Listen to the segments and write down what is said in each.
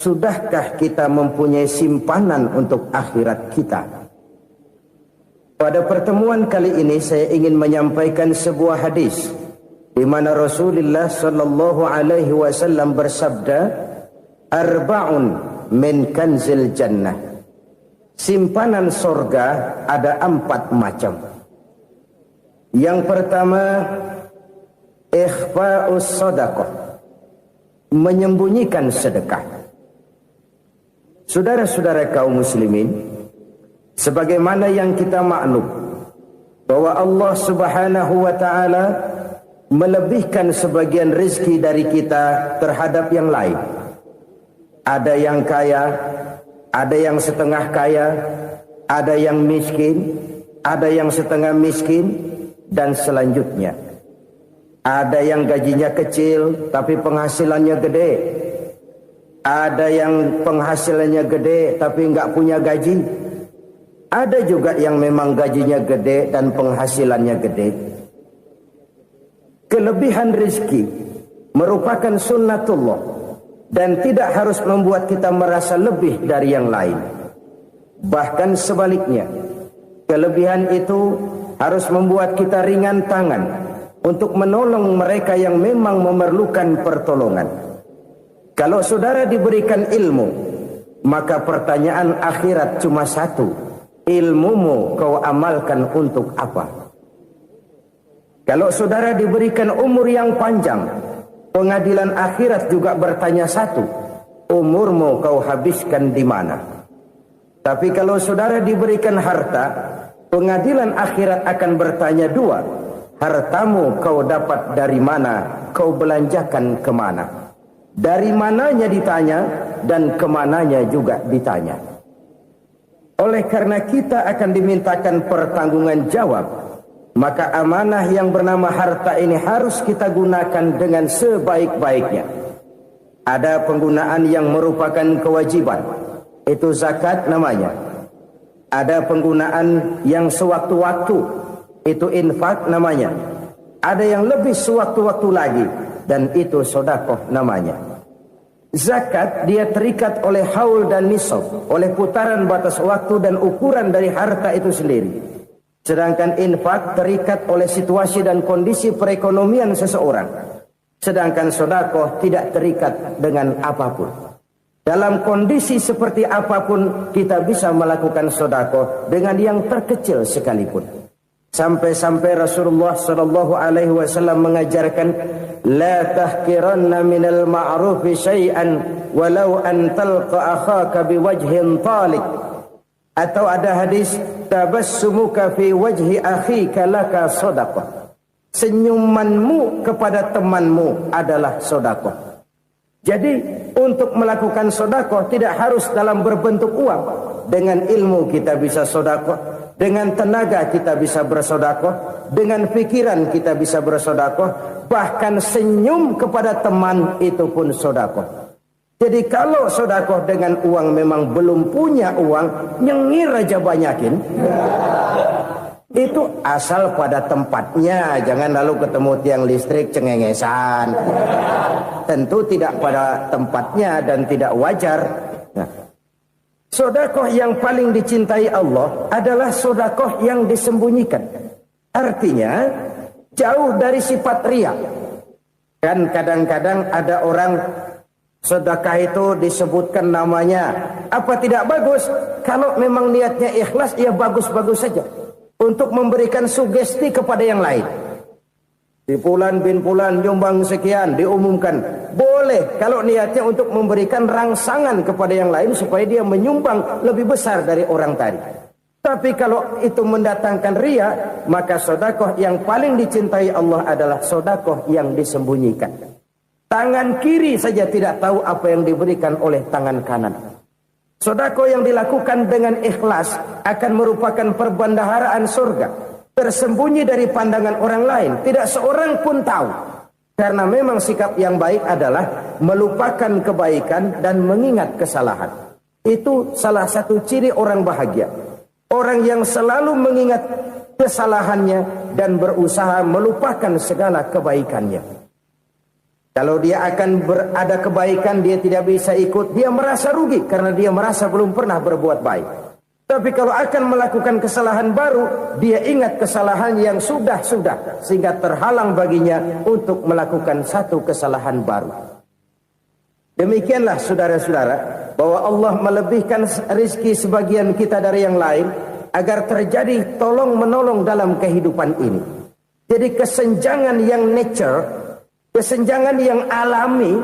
sudahkah kita mempunyai simpanan untuk akhirat kita? Pada pertemuan kali ini saya ingin menyampaikan sebuah hadis di mana Rasulullah sallallahu alaihi wasallam bersabda, "Arba'un min kanzil jannah." Simpanan sorga ada 4 macam. Yang pertama, ikhfa'us sadaqah, menyembunyikan sedekah. Saudara-saudara kaum muslimin, sebagaimana yang kita maklum bahwa Allah Subhanahu wa taala melebihkan sebagian rezeki dari kita terhadap yang lain. Ada yang kaya, ada yang setengah kaya, ada yang miskin, ada yang setengah miskin, dan selanjutnya. Ada yang gajinya kecil tapi penghasilannya gede. Ada yang penghasilannya gede tapi nggak punya gaji. Ada juga yang memang gajinya gede dan penghasilannya gede. Kelebihan rezeki merupakan sunnatullah dan tidak harus membuat kita merasa lebih dari yang lain. Bahkan sebaliknya, kelebihan itu harus membuat kita ringan tangan untuk menolong mereka yang memang memerlukan pertolongan. Kalau saudara diberikan ilmu, maka pertanyaan akhirat cuma satu: ilmumu kau amalkan untuk apa? Kalau saudara diberikan umur yang panjang, pengadilan akhirat juga bertanya satu: umurmu kau habiskan di mana? Tapi kalau saudara diberikan harta, pengadilan akhirat akan bertanya 2: hartamu kau dapat dari mana? Kau belanjakan kemana? Dari mananya ditanya dan kemananya juga ditanya. Oleh karena kita akan dimintakan pertanggungan jawab, maka amanah yang bernama harta ini harus kita gunakan dengan sebaik-baiknya. Ada penggunaan yang merupakan kewajiban, itu zakat namanya. Ada penggunaan yang sewaktu-waktu, itu infak namanya. Ada yang lebih sewaktu-waktu lagi, dan itu sedekah namanya. Zakat dia terikat oleh haul dan nisab, oleh putaran batas waktu dan ukuran dari harta itu sendiri. Sedangkan infak terikat oleh situasi dan kondisi perekonomian seseorang. Sedangkan sedekah tidak terikat dengan apapun. Dalam kondisi seperti apapun kita bisa melakukan sedekah dengan yang terkecil sekalipun. Sampai-sampai Rasulullah sallallahu alaihi wasallam mengajarkan, la tahqiranna minal ma'rufi syai'an walau an talqa akhaka biwajhin talik. Atau ada hadis, tabassumuka fi wajhi akhika laka shadaqah. Senyumanmu kepada temanmu adalah sedekah. Jadi untuk melakukan sedekah tidak harus dalam berbentuk uang. Dengan ilmu kita bisa sedekah, dengan tenaga kita bisa bersedekah, dengan pikiran kita bisa bersedekah, bahkan senyum kepada teman itu pun sedekah. Jadi kalau sedekah dengan uang memang belum punya uang, nyengir aja banyakin. Itu asal pada tempatnya, jangan lalu ketemu tiang listrik cengengesan. Tentu tidak pada tempatnya dan tidak wajar. Nah, sedekah yang paling dicintai Allah adalah sedekah yang disembunyikan. Artinya jauh dari sifat riya. Kan kadang-kadang ada orang sedekah itu disebutkan namanya. Apa tidak bagus? Kalau memang niatnya ikhlas, ya bagus-bagus saja. Untuk memberikan sugesti kepada yang lain. Di Fulan bin Fulan nyumbang sekian, diumumkan. Boleh kalau niatnya untuk memberikan rangsangan kepada yang lain supaya dia menyumbang lebih besar dari orang tadi. Tapi kalau itu mendatangkan riya, maka sedekah yang paling dicintai Allah adalah sedekah yang disembunyikan. Tangan kiri saja tidak tahu apa yang diberikan oleh tangan kanan. Sedekah yang dilakukan dengan ikhlas akan merupakan perbendaharaan surga, tersembunyi dari pandangan orang lain, tidak seorang pun tahu. Karena memang sikap yang baik adalah melupakan kebaikan dan mengingat kesalahan. Itu salah satu ciri orang bahagia. Orang yang selalu mengingat kesalahannya dan berusaha melupakan segala kebaikannya. Kalau dia akan ada kebaikan, dia tidak bisa ikut, dia merasa rugi karena dia merasa belum pernah berbuat baik. Tapi kalau akan melakukan kesalahan baru, dia ingat kesalahan yang sudah-sudah, sehingga terhalang baginya untuk melakukan satu kesalahan baru. Demikianlah saudara-saudara, bahwa Allah melebihkan rizki sebagian kita dari yang lain, agar terjadi tolong-menolong dalam kehidupan ini. Jadi kesenjangan yang nature, kesenjangan yang alami,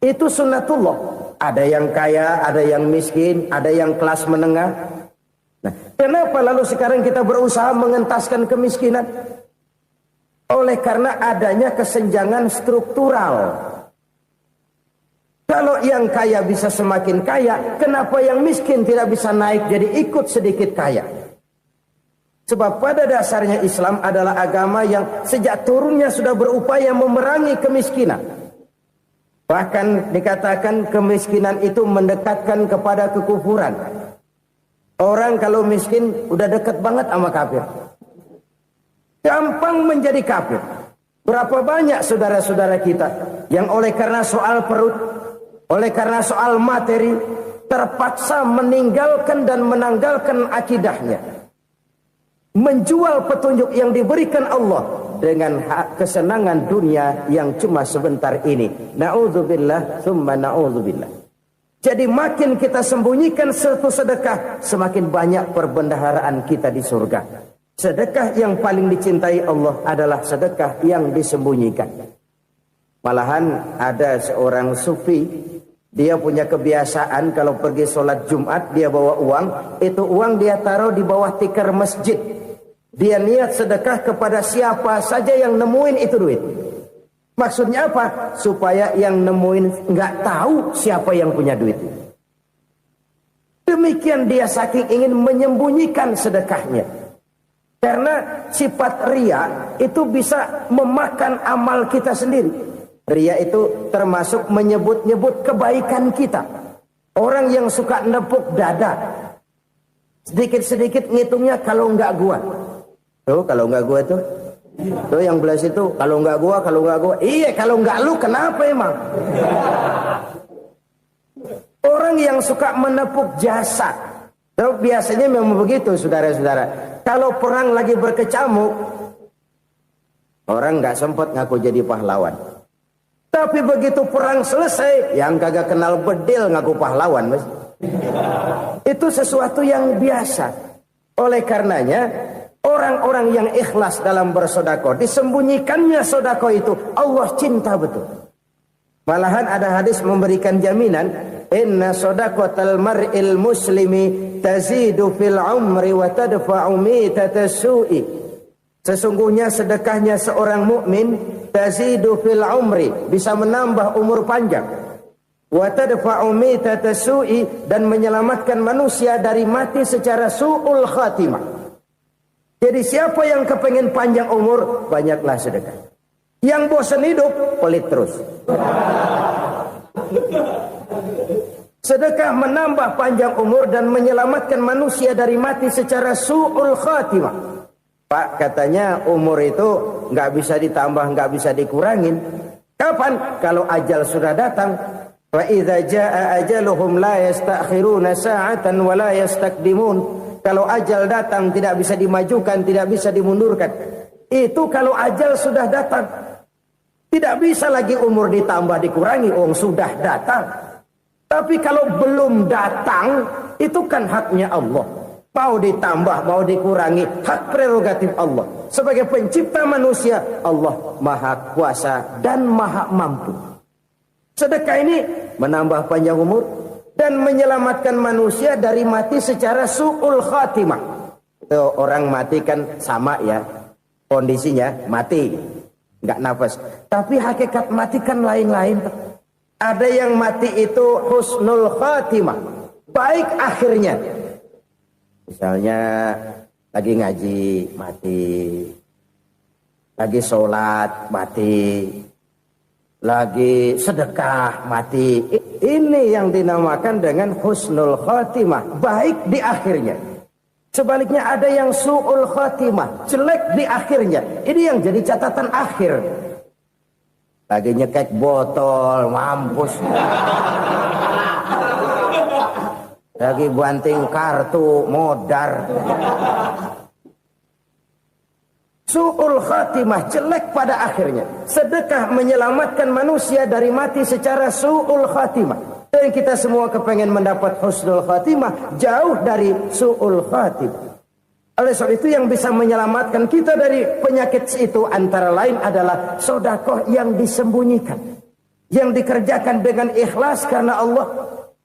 itu sunnatullah. Ada yang kaya, ada yang miskin, ada yang kelas menengah. Nah, kenapa lalu sekarang kita berusaha mengentaskan kemiskinan? Oleh karena adanya kesenjangan struktural. Kalau yang kaya bisa semakin kaya, kenapa yang miskin tidak bisa naik jadi ikut sedikit kaya? Sebab pada dasarnya Islam adalah agama yang sejak turunnya sudah berupaya memerangi kemiskinan. Bahkan dikatakan kemiskinan itu mendekatkan kepada kekufuran. Orang kalau miskin udah dekat banget sama kafir. Gampang menjadi kafir. Berapa banyak saudara-saudara kita yang oleh karena soal perut, oleh karena soal materi, terpaksa meninggalkan dan menanggalkan akidahnya. Menjual petunjuk yang diberikan Allah dengan kesenangan dunia yang cuma sebentar ini. Na'udzubillah, thumma na'udzubillah. Jadi makin kita sembunyikan satu sedekah, semakin banyak perbendaharaan kita di surga. Sedekah yang paling dicintai Allah adalah sedekah yang disembunyikan. Malahan ada seorang sufi, dia punya kebiasaan kalau pergi sholat Jumat, dia bawa uang. Itu uang dia taruh di bawah tikar masjid. Dia niat sedekah kepada siapa saja yang nemuin itu duit. Maksudnya apa? Supaya yang nemuin nggak tahu siapa yang punya duit. Demikian dia saking ingin menyembunyikan sedekahnya. Karena sifat ria itu bisa memakan amal kita sendiri. Ria itu termasuk menyebut-nyebut kebaikan kita. Orang yang suka nepuk dada, sedikit-sedikit ngitungnya kalau nggak gua. Tuh kalau nggak gua tuh. Tuh yang belas itu kalau nggak gua. Iya kalau nggak lu kenapa emang? Orang yang suka menepuk jasa. Tuh, biasanya memang begitu saudara-saudara. Kalau perang lagi berkecamuk, orang nggak sempat ngaku jadi pahlawan. Tapi begitu perang selesai, yang kagak kenal bedil ngaku pahlawan, mas. Itu sesuatu yang biasa. Oleh karenanya, orang-orang yang ikhlas dalam bersedekah, disembunyikannya sedekah itu, Allah cinta betul. Malahan ada hadis memberikan jaminan, inna shadaqatal mar'il muslimi tazidu fil umri wa tadfa'u mitatas su'i. Sesungguhnya sedekahnya seorang mukmin tazidu fil umri, bisa menambah umur panjang. Wa tadfa'u mitatas su'i, dan menyelamatkan manusia dari mati secara su'ul khatimah. Jadi siapa yang kepengen panjang umur, banyaklah sedekah. Yang bosan hidup, pelit terus. Sedekah menambah panjang umur dan menyelamatkan manusia dari mati secara su'ul khatimah. Pak, katanya umur itu nggak bisa ditambah, nggak bisa dikurangin. Kapan? Kalau ajal sudah datang. Wa idza jaa ajaluhum la yastakhiruna sa'atan wa la yastaqdimun. Kalau ajal datang tidak bisa dimajukan, tidak bisa dimundurkan. Itu kalau ajal sudah datang. Tidak bisa lagi umur ditambah dikurangi, sudah datang. Tapi kalau belum datang, itu kan haknya Allah. Mau ditambah, mau dikurangi, hak prerogatif Allah. Sebagai pencipta manusia, Allah maha kuasa dan maha mampu. Sedekah ini menambah panjang umur dan menyelamatkan manusia dari mati secara su'ul khatimah. Itu orang mati kan sama ya, kondisinya mati, nggak nafas. Tapi hakikat mati kan lain-lain. Ada yang mati itu husnul khatimah, baik akhirnya. Misalnya lagi ngaji mati, lagi sholat mati, lagi sedekah mati. Ini yang dinamakan dengan husnul khatimah, baik di akhirnya. Sebaliknya ada yang su'ul khatimah, jelek di akhirnya. Ini yang jadi catatan akhir. Lagi nyekek botol, mampus. Lagi banting kartu, modar. Su'ul khatimah, jelek pada akhirnya. Sedekah menyelamatkan manusia dari mati secara su'ul khatimah. Dan kita semua kepengen mendapat husnul khatimah, jauh dari su'ul khatimah. Oleh sebab itu yang bisa menyelamatkan kita dari penyakit itu antara lain adalah sedekah yang disembunyikan. Yang dikerjakan dengan ikhlas karena Allah.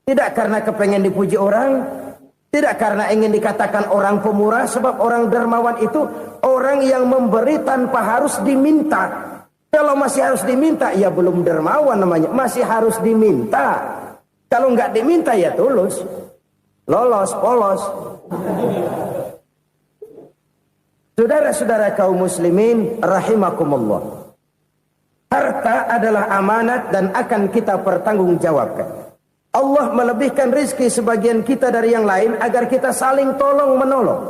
Tidak karena kepengen dipuji orang. Tidak karena ingin dikatakan orang pemurah. Sebab orang dermawan itu orang yang memberi tanpa harus diminta. Kalau masih harus diminta, ya belum dermawan namanya. Masih harus diminta. Kalau nggak diminta ya tulus. Lolos, polos. Saudara-saudara kaum muslimin rahimakumullah. Harta adalah amanat dan akan kita pertanggungjawabkan. Allah melebihkan rizki sebagian kita dari yang lain agar kita saling tolong menolong,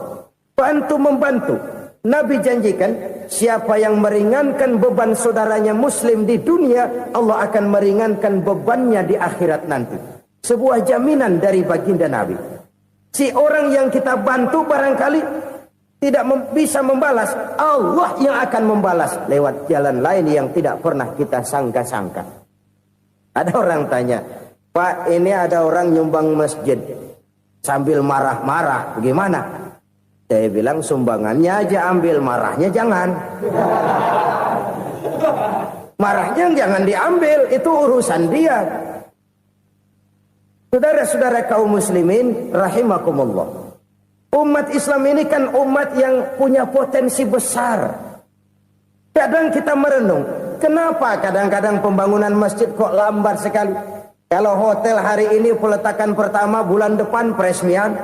bantu membantu. Nabi janjikan siapa yang meringankan beban saudaranya muslim di dunia, Allah akan meringankan bebannya di akhirat nanti. Sebuah jaminan dari baginda Nabi. Si orang yang kita bantu barangkali tidak bisa membalas, Allah yang akan membalas lewat jalan lain yang tidak pernah kita sangka-sangka. Ada orang tanya, Pak, ini ada orang nyumbang masjid sambil marah-marah, bagaimana? Saya bilang sumbangannya aja ambil, marahnya jangan. Marahnya jangan diambil, itu urusan dia. Saudara-saudara kaum muslimin rahimakumullah. Umat Islam ini kan umat yang punya potensi besar. Kadang kita merenung, kenapa kadang-kadang pembangunan masjid kok lambat sekali? Kalau hotel hari ini peletakan pertama, bulan depan peresmian.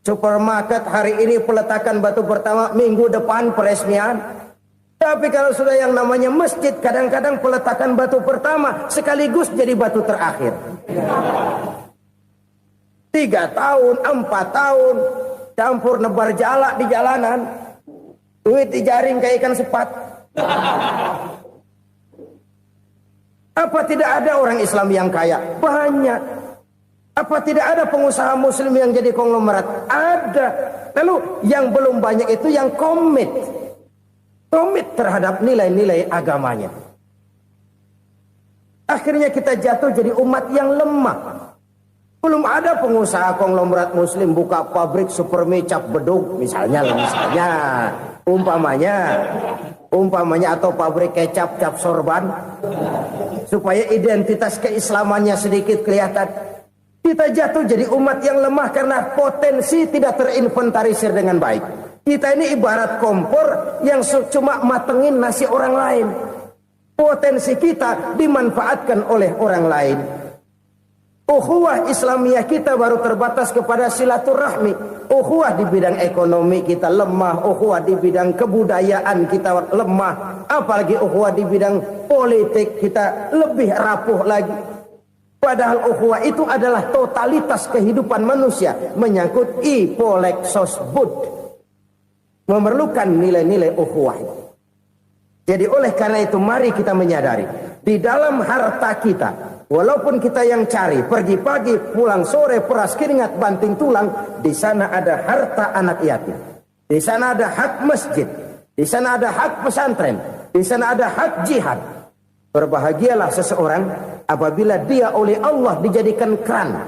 Supermarket hari ini peletakan batu pertama, minggu depan peresmian. Tapi kalau sudah yang namanya masjid, kadang-kadang peletakan batu pertama sekaligus jadi batu terakhir. 3 tahun, 4 tahun, campur nebar jalak di jalanan, duit dijaring kayak ikan sepat. Apa tidak ada orang Islam yang kaya? Banyak. Apa tidak ada pengusaha muslim yang jadi konglomerat? Ada. Lalu yang belum banyak itu yang komit terhadap nilai-nilai agamanya. Akhirnya kita jatuh jadi umat yang lemah. Belum ada pengusaha konglomerat muslim buka pabrik supermi cap beduk misalnya umpamanya atau pabrik kecap cap sorban supaya identitas keislamannya sedikit kelihatan. Kita jatuh jadi umat yang lemah karena potensi tidak terinventarisir dengan baik. Kita ini ibarat kompor yang cuma matengin nasi orang lain. Potensi kita dimanfaatkan oleh orang lain. Ukhuwah Islamiyah kita baru terbatas kepada silaturahmi. Ukhuwah di bidang ekonomi kita lemah. Ukhuwah di bidang kebudayaan kita lemah. Apalagi ukhuwah di bidang politik kita lebih rapuh lagi. Padahal ukhuwah itu adalah totalitas kehidupan manusia. Menyangkut ipolek sosbud. Memerlukan nilai-nilai ukhuwah. Jadi oleh karena itu mari kita menyadari. Di dalam harta kita, walaupun kita yang cari, pergi pagi, pulang sore, peras keringat, banting tulang, di sana ada harta anak yatim. Di sana ada hak masjid. Di sana ada hak pesantren. Di sana ada hak jihad. Berbahagialah seseorang apabila dia oleh Allah dijadikan keran.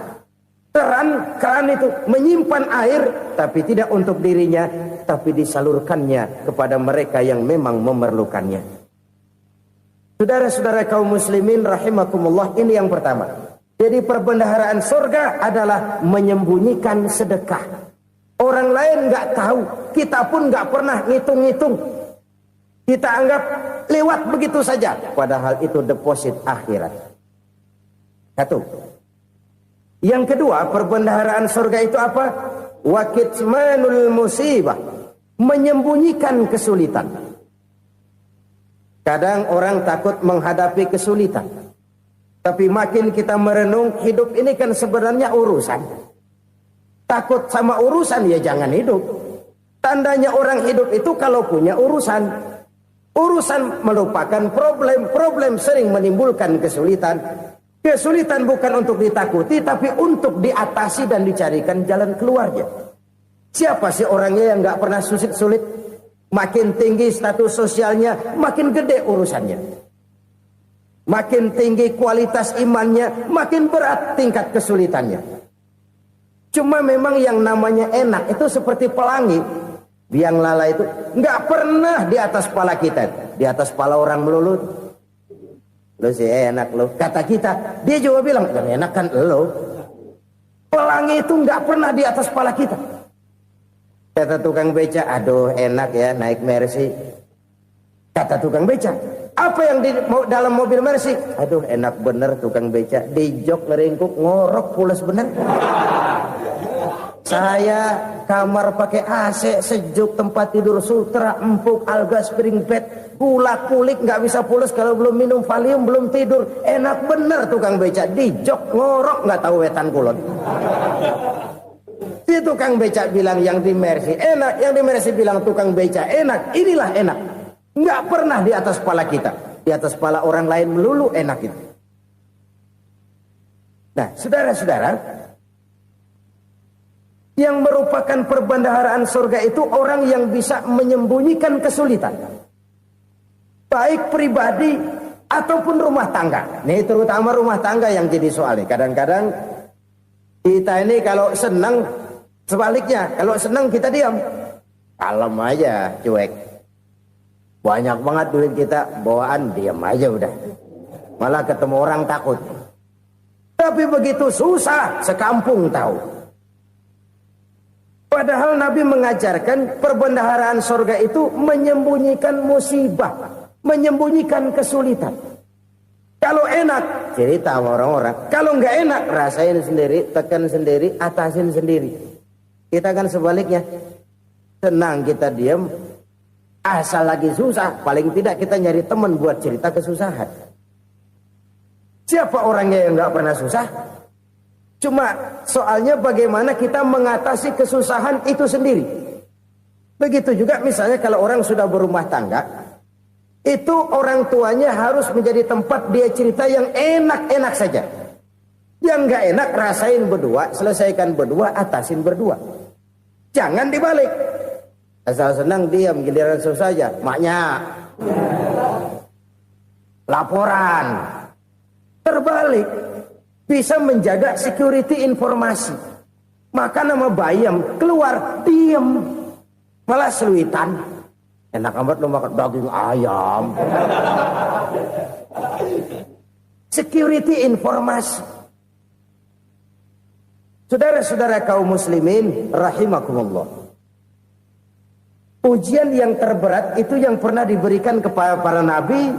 Keran itu menyimpan air, tapi tidak untuk dirinya, tapi disalurkannya kepada mereka yang memang memerlukannya. Saudara-saudara kaum muslimin rahimakumullah, ini yang pertama. Jadi perbendaharaan surga adalah menyembunyikan sedekah. Orang lain nggak tahu, kita pun nggak pernah ngitung-ngitung. Kita anggap lewat begitu saja, padahal itu deposit akhirat. Satu. Yang kedua, perbendaharaan surga itu apa? Wa kitmanul musibah, menyembunyikan kesulitan. Kadang orang takut menghadapi kesulitan. Tapi makin kita merenung, hidup ini kan sebenarnya urusan. Takut sama urusan ya jangan hidup. Tandanya orang hidup itu kalau punya urusan. Urusan melupakan problem. Problem sering menimbulkan kesulitan. Kesulitan bukan untuk ditakuti, tapi untuk diatasi dan dicarikan jalan keluarnya. Siapa sih orangnya yang gak pernah sulit-sulit? Makin tinggi status sosialnya, makin gede urusannya. Makin tinggi kualitas imannya, makin berat tingkat kesulitannya. Cuma memang yang namanya enak itu seperti pelangi. Biang lala itu nggak pernah di atas kepala kita, di atas kepala orang melulu. Lo sih enak lo, kata kita. Dia juga bilang yang enak kan lo. Pelangi itu nggak pernah di atas kepala kita. Kata tukang beca, aduh enak ya naik Mercy. Kata tukang beca, apa yang di dalam mobil Mercy? Aduh enak bener tukang beca, di jok ngeringkuk ngorok pules bener. Saya kamar pakai AC sejuk, tempat tidur sutra empuk, alga spring bed, kulak kulik nggak bisa pules kalau belum minum Valium, belum tidur. Enak bener tukang beca, di jok ngorok nggak tahu wetan kulon. Si tukang beca bilang yang di Mercy enak, yang di Mercy bilang tukang beca enak. Inilah enak. Nggak pernah di atas kepala kita, di atas kepala orang lain melulu enak itu. Nah, saudara-saudara, yang merupakan perbendaharaan surga itu orang yang bisa menyembunyikan kesulitan, baik pribadi ataupun rumah tangga. Nih terutama rumah tangga yang jadi soal nih. Kadang-kadang kita ini kalau senang, sebaliknya kalau senang kita diam, kalem aja, cuek. Banyak banget duit kita bawaan, diam aja udah. Malah ketemu orang takut. Tapi begitu susah, sekampung tahu. Padahal Nabi mengajarkan perbendaharaan surga itu menyembunyikan musibah, menyembunyikan kesulitan. Kalau enak, cerita sama orang-orang. Kalau nggak enak, rasain sendiri, tekan sendiri, atasin sendiri. Kita kan sebaliknya. Senang kita diam, asal lagi susah, paling tidak kita nyari teman buat cerita kesusahan. Siapa orangnya yang nggak pernah susah? Cuma soalnya bagaimana kita mengatasi kesusahan itu sendiri. Begitu juga misalnya kalau orang sudah berumah tangga, itu orang tuanya harus menjadi tempat dia cerita yang enak-enak saja. Yang nggak enak rasain berdua, selesaikan berdua, atasin berdua. Jangan dibalik. Asal senang diam, giliran susah saja. Maknya laporan. Terbalik. Bisa menjaga security informasi. Maka nama bayam keluar diam, malah seluitan. Enak amat lo makan daging ayam. Security informasi. Saudara-saudara kaum muslimin rahimakumullah. Ujian yang terberat itu yang pernah diberikan kepada para nabi,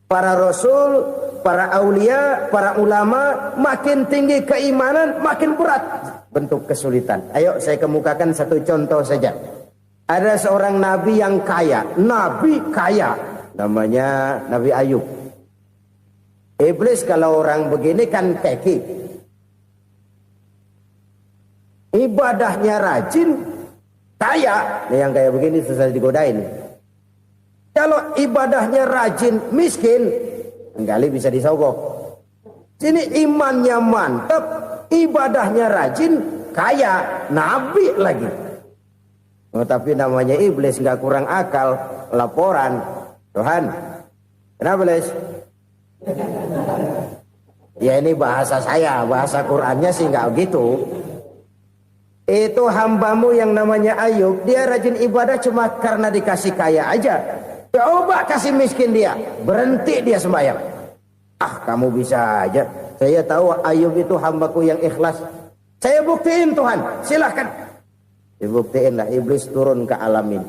para rasul, para aulia, para ulama. Makin tinggi keimanan, makin berat bentuk kesulitan. Ayo saya kemukakan satu contoh saja. Ada seorang nabi yang kaya, nabi kaya, namanya Nabi Ayub. Iblis kalau orang begini kan keki, ibadahnya rajin, kaya. Nih yang kayak begini susah digodain. Kalau ibadahnya rajin, miskin, kali bisa disogok. Sini imannya mantap, ibadahnya rajin, kaya, nabi lagi. Oh, tapi namanya iblis nggak kurang akal. Laporan, Tuhan, kenapa Les? Ya ini bahasa saya, bahasa Qurannya sih nggak gitu. Itu hambamu yang namanya Ayub, dia rajin ibadah cuma karena dikasih kaya aja. Coba kasih miskin dia, berhenti dia sembahyang. Ah, kamu bisa aja. Saya tahu Ayub itu hambaku yang ikhlas. Saya buktiin Tuhan, silahkan. Dibuktiinlah, iblis turun ke alam ini.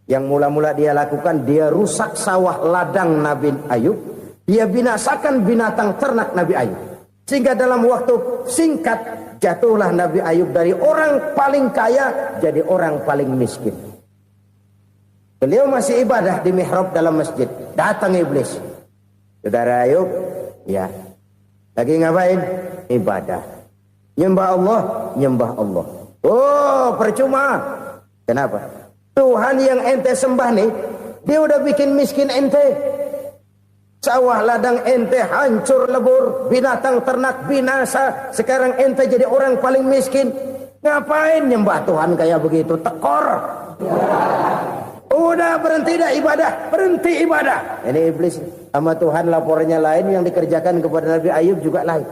Yang mula-mula dia lakukan, dia rusak sawah ladang Nabi Ayub. Dia binasakan binatang ternak Nabi Ayub. Sehingga dalam waktu singkat, jatuhlah Nabi Ayub dari orang paling kaya jadi orang paling miskin. Beliau masih ibadah di mihrab dalam masjid. Datang iblis. Saudara Ayub, ya, lagi ngapain? Ibadah. Nyembah Allah, nyembah Allah. Oh, percuma. Kenapa? Tuhan yang ente sembah nih Dia udah bikin miskin ente. Sawah ladang ente hancur lebur, binatang ternak binasa. Sekarang ente jadi orang paling miskin. Ngapain nyembah Tuhan kayak begitu? Tekor. Udah berhenti dah ibadah, berhenti ibadah. Ini iblis sama Tuhan lapornya lain, yang dikerjakan kepada Nabi Ayub juga lain.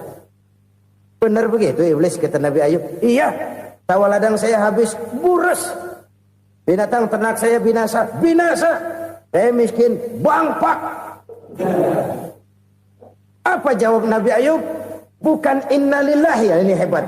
Benar begitu iblis, kata Nabi Ayub. Iya, sawah ladang saya habis, buras. Binatang ternak saya binasa, binasa. Saya miskin, bangpak. Apa jawab Nabi Ayub? Bukan innalillahi, ya ini hebat.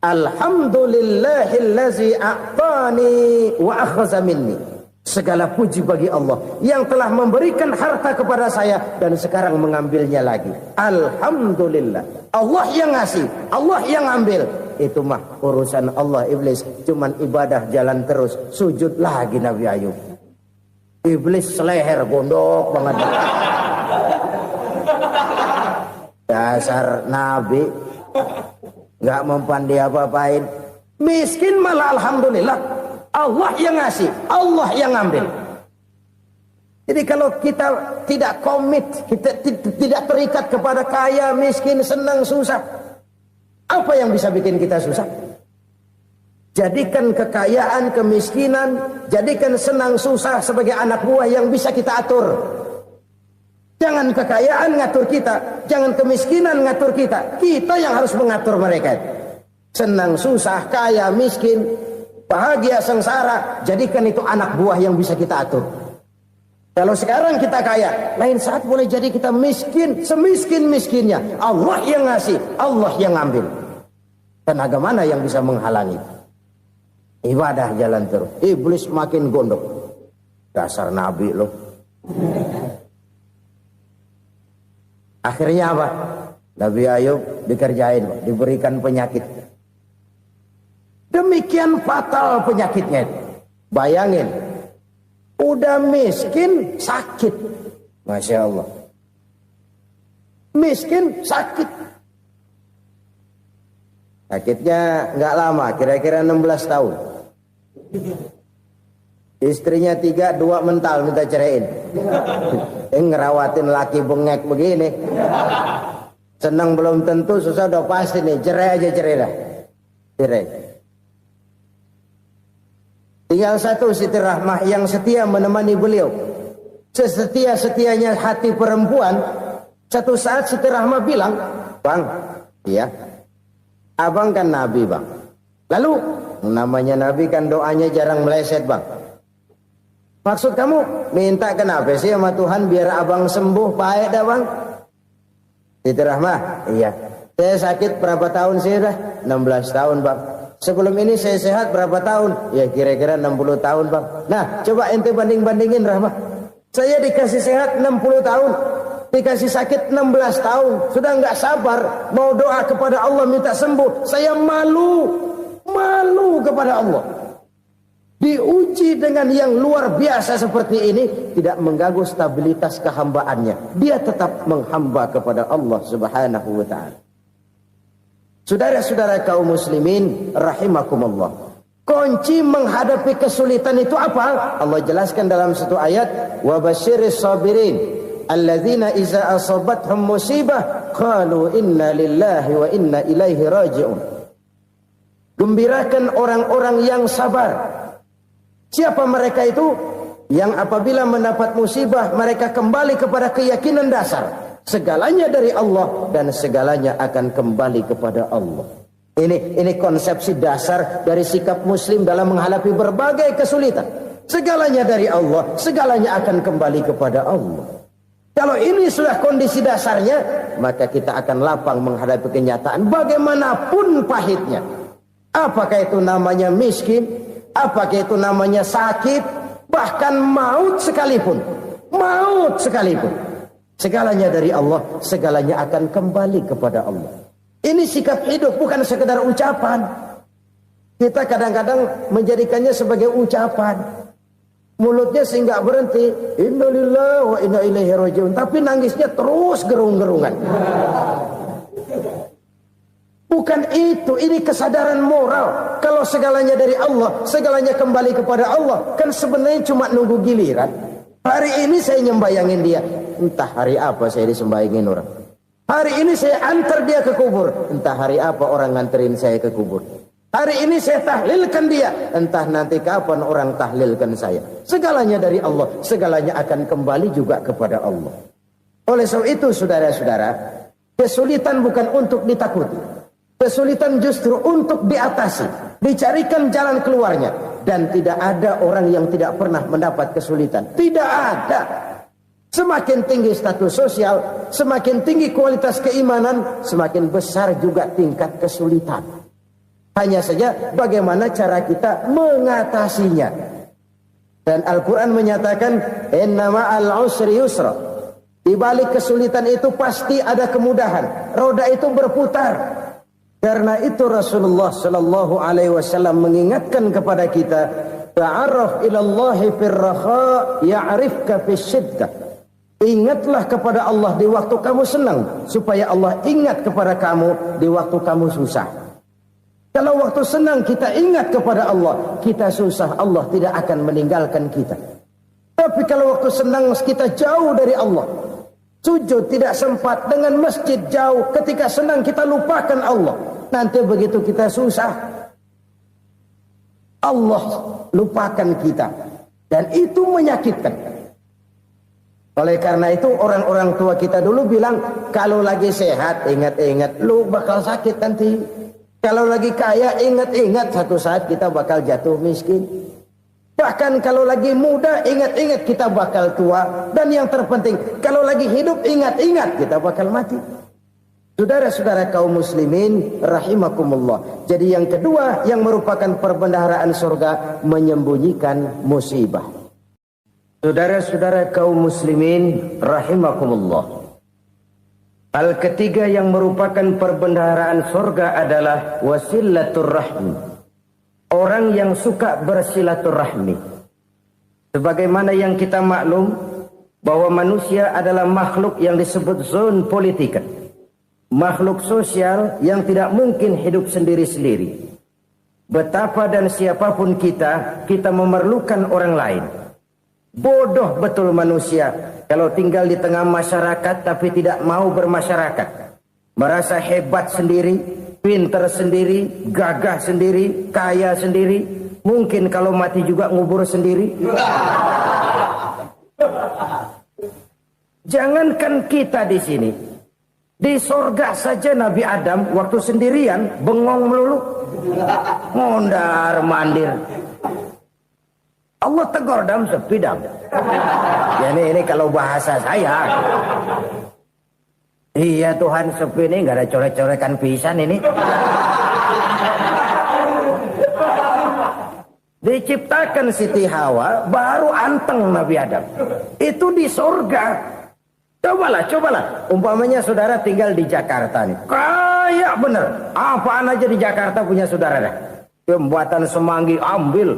Alhamdulillahillazi a'tani wa akhadha minni. Segala puji bagi Allah yang telah memberikan harta kepada saya dan sekarang mengambilnya lagi. Alhamdulillah. Allah yang ngasih, Allah yang ambil. Itu mah urusan Allah. Iblis cuman ibadah jalan terus, sujud lagi Nabi Ayub. Iblis seleher gondok banget. Dasar Nabi nggak mempan dia apa-apain. Miskin malah alhamdulillah. Allah yang ngasih, Allah yang ambil. Jadi kalau kita tidak komit, kita tidak terikat kepada kaya, miskin, senang, susah, apa yang bisa bikin kita susah? Jadikan kekayaan, kemiskinan, jadikan senang, susah sebagai anak buah yang bisa kita atur. Jangan kekayaan ngatur kita, jangan kemiskinan ngatur kita. Kita yang harus mengatur mereka. Senang, susah, kaya, miskin, bahagia, sengsara, jadikan itu anak buah yang bisa kita atur. Kalau sekarang kita kaya, lain saat boleh jadi kita miskin, semiskin-miskinnya. Allah yang ngasih, Allah yang ambil. Tenaga mana yang bisa menghalangi? Ibadah jalan terus. Iblis makin gondok. Dasar Nabi loh. Akhirnya apa? Nabi Ayub dikerjain, diberikan penyakit. Demikian fatal penyakitnya. Bayangin, udah miskin sakit. Masya Allah. Miskin sakit. Sakitnya nggak lama, kira-kira 16 tahun. Istrinya 3, 2 mental minta ceraiin. Ngerawatin laki bengek begini. Senang belum tentu, susah udah pasti nih. Cerai aja, cerai dah. Cerai. Tinggal satu Siti Rahmah yang setia menemani beliau. Sesetia-setianya hati perempuan. Satu saat Siti Rahmah bilang, "Bang, iya, abang kan Nabi, Bang. Lalu, namanya Nabi kan doanya jarang meleset, Bang. Maksud kamu minta kenapa sih sama Tuhan biar abang sembuh, baik dah, Bang?" Siti Rahmah, iya. Saya sakit berapa tahun sih dah? 16 tahun, Bang. Sebelum ini saya sehat berapa tahun? Ya kira-kira 60 tahun, Bang. Nah, coba ente banding-bandingin, Rahmah. Saya dikasih sehat 60 tahun. Dikasih sakit 16 tahun. Sudah nggak sabar mau doa kepada Allah minta sembuh. Saya malu kepada Allah. Diuji dengan yang luar biasa seperti ini, tidak mengganggu stabilitas kehambaannya. Dia tetap menghamba kepada Allah Subhanahu wa ta'ala. Saudara-saudara kaum muslimin rahimakumullah. Kunci menghadapi kesulitan itu apa? Allah jelaskan dalam satu ayat, wa basyiris sabirin alladzina iza asabathum musibah qalu inna lillahi wa inna ilaihi raji'un. Gembirakan orang-orang yang sabar. Siapa mereka itu? Yang apabila mendapat musibah mereka kembali kepada keyakinan dasar. Segalanya dari Allah dan segalanya akan kembali kepada Allah. Ini konsepsi dasar dari sikap muslim dalam menghadapi berbagai kesulitan. Segalanya dari Allah, segalanya akan kembali kepada Allah. Kalau ini sudah kondisi dasarnya, maka kita akan lapang menghadapi kenyataan bagaimanapun pahitnya. Apakah itu namanya miskin, apakah itu namanya sakit, bahkan maut sekalipun. Segalanya dari Allah, segalanya akan kembali kepada Allah. Ini sikap hidup, bukan sekedar ucapan. Kita kadang-kadang menjadikannya sebagai ucapan. Mulutnya sehingga berhenti, innalillahi wa inna ilaihi raji'un, tapi nangisnya terus gerung-gerungan. Bukan itu, ini kesadaran moral. Kalau segalanya dari Allah, segalanya kembali kepada Allah, kan sebenarnya cuma nunggu giliran. Hari ini saya nyembayangin dia, entah hari apa saya disembayangin orang. Hari ini saya antar dia ke kubur, entah hari apa orang nganterin saya ke kubur. Hari ini saya tahlilkan dia, entah nanti kapan orang tahlilkan saya. Segalanya dari Allah, segalanya akan kembali juga kepada Allah. Oleh sebab itu saudara-saudara, kesulitan bukan untuk ditakuti. Kesulitan justru untuk diatasi, dicarikan jalan keluarnya. Dan tidak ada orang yang tidak pernah mendapat kesulitan. Tidak ada. Semakin tinggi status sosial, semakin tinggi kualitas keimanan, semakin besar juga tingkat kesulitan. Hanya saja bagaimana cara kita mengatasinya. Dan Al-Quran menyatakan, inna ma'al usri yusra. Di balik kesulitan itu pasti ada kemudahan. Roda itu berputar. Karena itu Rasulullah sallallahu alaihi wasallam mengingatkan kepada kita, ta'arraf ila Allah fir rakha ya'rifka fis syiddah. Ingatlah kepada Allah di waktu kamu senang, supaya Allah ingat kepada kamu di waktu kamu susah. Kalau waktu senang kita ingat kepada Allah, kita susah, Allah tidak akan meninggalkan kita. Tapi kalau waktu senang kita jauh dari Allah, sujud tidak sempat, dengan masjid jauh, ketika senang kita lupakan Allah. Nanti begitu kita susah, Allah lupakan kita. Dan itu menyakitkan. Oleh karena itu orang-orang tua kita dulu bilang, kalau lagi sehat ingat-ingat lu bakal sakit nanti. Kalau lagi kaya ingat-ingat satu saat kita bakal jatuh miskin. Bahkan kalau lagi muda ingat-ingat kita bakal tua. Dan yang terpenting kalau lagi hidup ingat-ingat kita bakal mati. Saudara-saudara kaum muslimin rahimakumullah. Jadi yang kedua yang merupakan perbendaharaan surga, menyembunyikan musibah. Saudara-saudara kaum muslimin rahimakumullah. Hal ketiga yang merupakan perbendaharaan surga adalah wasilatur rahmi. Orang yang suka bersilaturahmi. Sebagaimana yang kita maklum bahwa manusia adalah makhluk yang disebut zon politika. Makhluk sosial yang tidak mungkin hidup sendiri-sendiri. Betapa dan siapapun kita memerlukan orang lain. Bodoh betul manusia kalau tinggal di tengah masyarakat tapi tidak mau bermasyarakat. Merasa hebat sendiri, pintar sendiri, gagah sendiri, kaya sendiri. Mungkin kalau mati juga ngubur sendiri. Jangankan kita di sini, di sorga saja Nabi Adam waktu sendirian bengong melulu, mondar mandir. Allah tegur dam sepi dam. Ya ini kalau bahasa saya. Iya Tuhan sepi ini nggak ada coret-corekan pisan ini. Diciptakan Siti Hawa baru anteng Nabi Adam. Itu di surga. Cobalah. Umpamanya saudara tinggal di Jakarta nih. Kayak bener. Apaan aja di Jakarta punya saudara dah. Jembatan Semanggi ambil.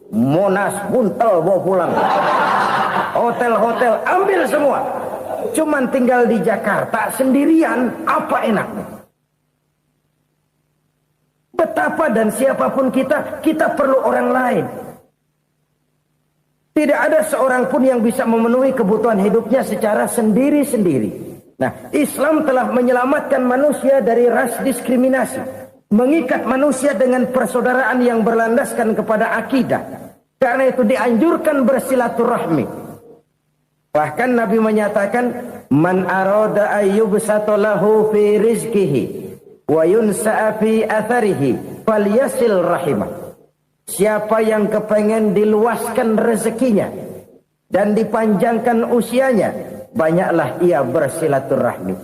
Monas buntel bawa pulang. Hotel-hotel ambil semua. Cuman tinggal di Jakarta sendirian, apa enaknya? Betapa dan siapapun kita perlu orang lain. Tidak ada seorang pun yang bisa memenuhi kebutuhan hidupnya secara sendiri-sendiri. Nah, Islam telah menyelamatkan manusia dari ras diskriminasi. Mengikat manusia dengan persaudaraan yang berlandaskan kepada akidah. Karena itu dianjurkan bersilaturahmi. Bahkan Nabi menyatakan, man arada ayyubsata lahu fi rizqihi wa yunsa'a fi atharihi falyasil rahimah. Siapa yang kepengen diluaskan rezekinya dan dipanjangkan usianya, banyaklah ia bersilaturahmi.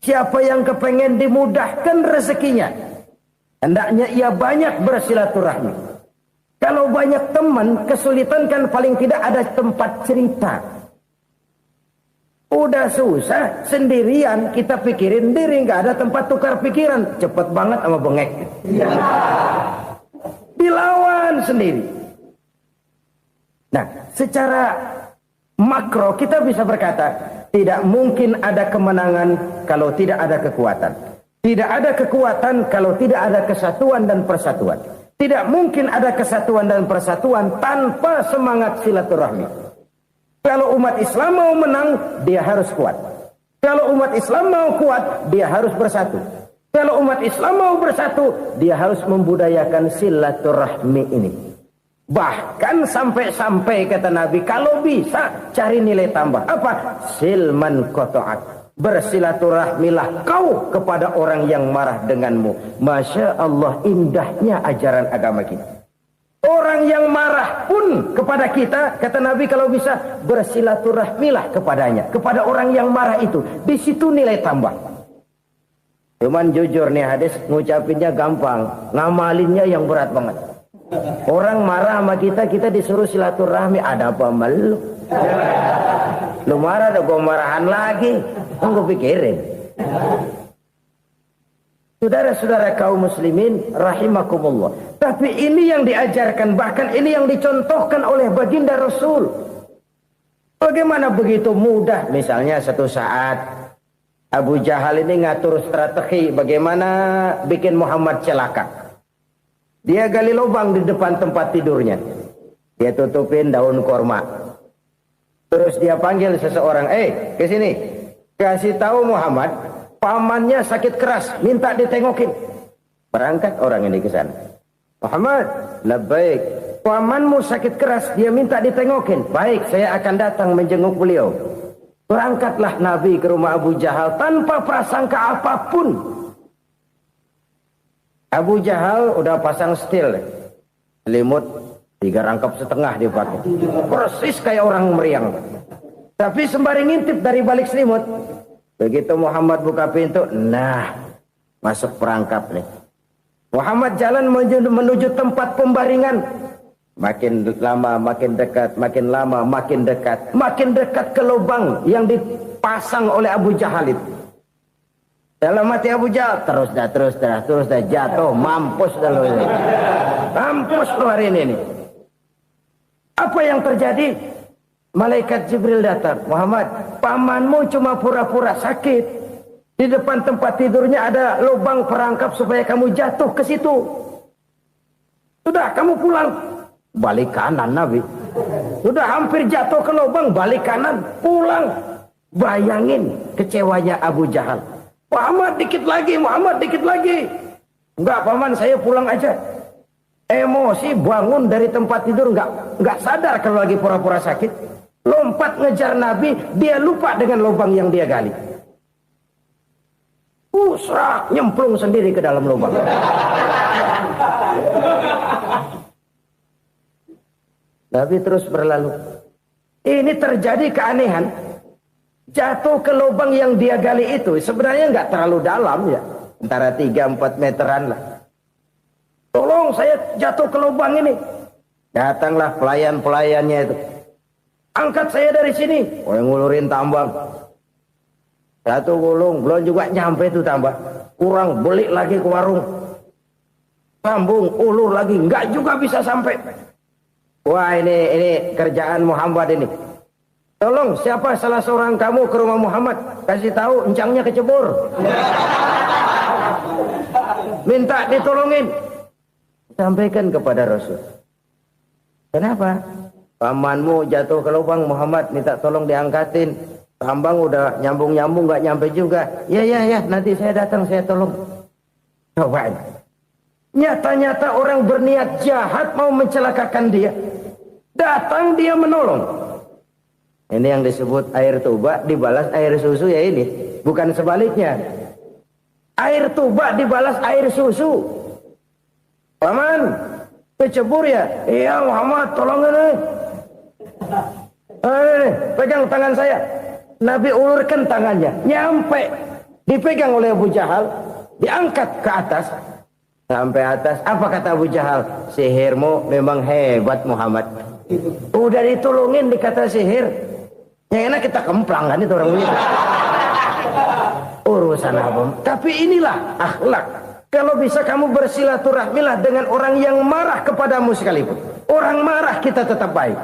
Siapa yang kepengen dimudahkan rezekinya, hendaknya ia banyak bersilaturahmi. Kalau banyak teman, kesulitan kan paling tidak ada tempat cerita. Udah susah, sendirian kita pikirin diri, nggak ada tempat tukar pikiran. Cepet banget sama bengek. Dilawan sendiri. Nah, secara makro kita bisa berkata, tidak mungkin ada kemenangan kalau tidak ada kekuatan. Tidak ada kekuatan kalau tidak ada kesatuan dan persatuan. Tidak mungkin ada kesatuan dan persatuan tanpa semangat silaturahmi. Kalau umat Islam mau menang, dia harus kuat. Kalau umat Islam mau kuat, dia harus bersatu. Kalau umat Islam mau bersatu, dia harus membudayakan silaturahmi ini. Bahkan sampai-sampai kata Nabi, kalau bisa cari nilai tambah. Apa? Silman qata'ak. Bersilaturahmilah kau kepada orang yang marah denganmu. Masya Allah, indahnya ajaran agama kita. Orang yang marah pun kepada kita, kata Nabi, kalau bisa bersilaturahmilah kepadanya, kepada orang yang marah itu. Di situ nilai tambah. Cuman jujur nih hadis, ngucapinnya gampang, ngamalinnya yang berat banget. Orang marah sama kita, kita disuruh silaturahmi. Ada apa malu? Lu marah, ada gua marahan lagi. Tunggu pikirin. Saudara-saudara kaum muslimin rahimakumullah. Tapi ini yang diajarkan, bahkan ini yang dicontohkan oleh baginda Rasul. Bagaimana begitu mudah? Misalnya satu saat Abu Jahal ini ngatur strategi bagaimana bikin Muhammad celaka. Dia gali lubang di depan tempat tidurnya. Dia tutupin daun korma. Terus dia panggil seseorang, ke sini. Kasih tahu Muhammad, pamannya sakit keras, minta ditengokin. Berangkat orang ini ke sana. Muhammad, labbaik. Pamanmu sakit keras, dia minta ditengokin. Baik, saya akan datang menjenguk beliau. Berangkatlah Nabi ke rumah Abu Jahal tanpa prasangka apapun. Abu Jahal udah pasang setil, selimut 3 rangkap setengah dipakai, persis kayak orang meriang. Tapi sembari ngintip dari balik selimut, begitu Muhammad buka pintu, nah masuk perangkap nih. Muhammad jalan menuju tempat pembaringan. Makin lama makin dekat, makin lama makin dekat, makin dekat ke lubang yang dipasang oleh Abu Jahal itu. Dalam hati Abu Jahal, terus dah jatuh, mampus dah lo ini. Mampus lo hari ini. Apa yang terjadi? Malaikat Jibril datang. Muhammad, pamanmu cuma pura-pura sakit. Di depan tempat tidurnya ada lubang perangkap supaya kamu jatuh ke situ. Sudah, kamu pulang. Balik kanan Nabi. Sudah hampir jatuh ke lubang, balik kanan, pulang. Bayangin kecewanya Abu Jahal. Muhammad dikit lagi, Muhammad dikit lagi. Enggak paman, saya pulang aja. Emosi bangun dari tempat tidur, enggak sadar kalau lagi pura-pura sakit. Lompat ngejar Nabi, dia lupa dengan lubang yang dia gali. Usrak, nyemplung sendiri ke dalam lubang. Nabi terus berlalu. Ini terjadi keanehan. Jatuh ke lubang yang dia gali itu sebenarnya nggak terlalu dalam ya. Antara 3-4 meteran lah. Tolong saya jatuh ke lubang ini. Datanglah pelayan-pelayannya itu. Angkat saya dari sini. Oh, yang ngulurin tambang. Satu gulung, belum juga nyampe itu tambang. Kurang, beli lagi ke warung. Sambung, ulur lagi. Nggak juga bisa sampai. Wah, ini kerjaan Muhammad ini. Tolong, siapa salah seorang kamu ke rumah Muhammad? Kasih tahu, encangnya kecebur. Minta ditolongin. Sampaikan kepada Rasul. Kenapa? Pamanmu jatuh ke lubang, Muhammad minta tolong diangkatin. Tambang udah nyambung-nyambung, nggak nyampe juga. Ya, nanti saya datang, saya tolong. Coba. Nyata-nyata orang berniat jahat mau mencelakakan dia. Datang dia menolong. Ini yang disebut air tuba dibalas air susu ya ini. Bukan sebaliknya. Air tuba dibalas air susu. Paman, kecebur ya? Iya Muhammad, tolong ini. Pegang tangan saya. Nabi ulurkan tangannya. Nyampe. Dipegang oleh Abu Jahal. Diangkat ke atas. Sampai atas. Apa kata Abu Jahal? Sihirmu memang hebat Muhammad. Udah ditolongin dikata sihir. Yang enak kita kemplang kan itu orang begitu. Urusan apa? Tapi inilah akhlak. Kalau bisa kamu bersilaturahmilah dengan orang yang marah kepadamu sekalipun. Orang marah kita tetap baik.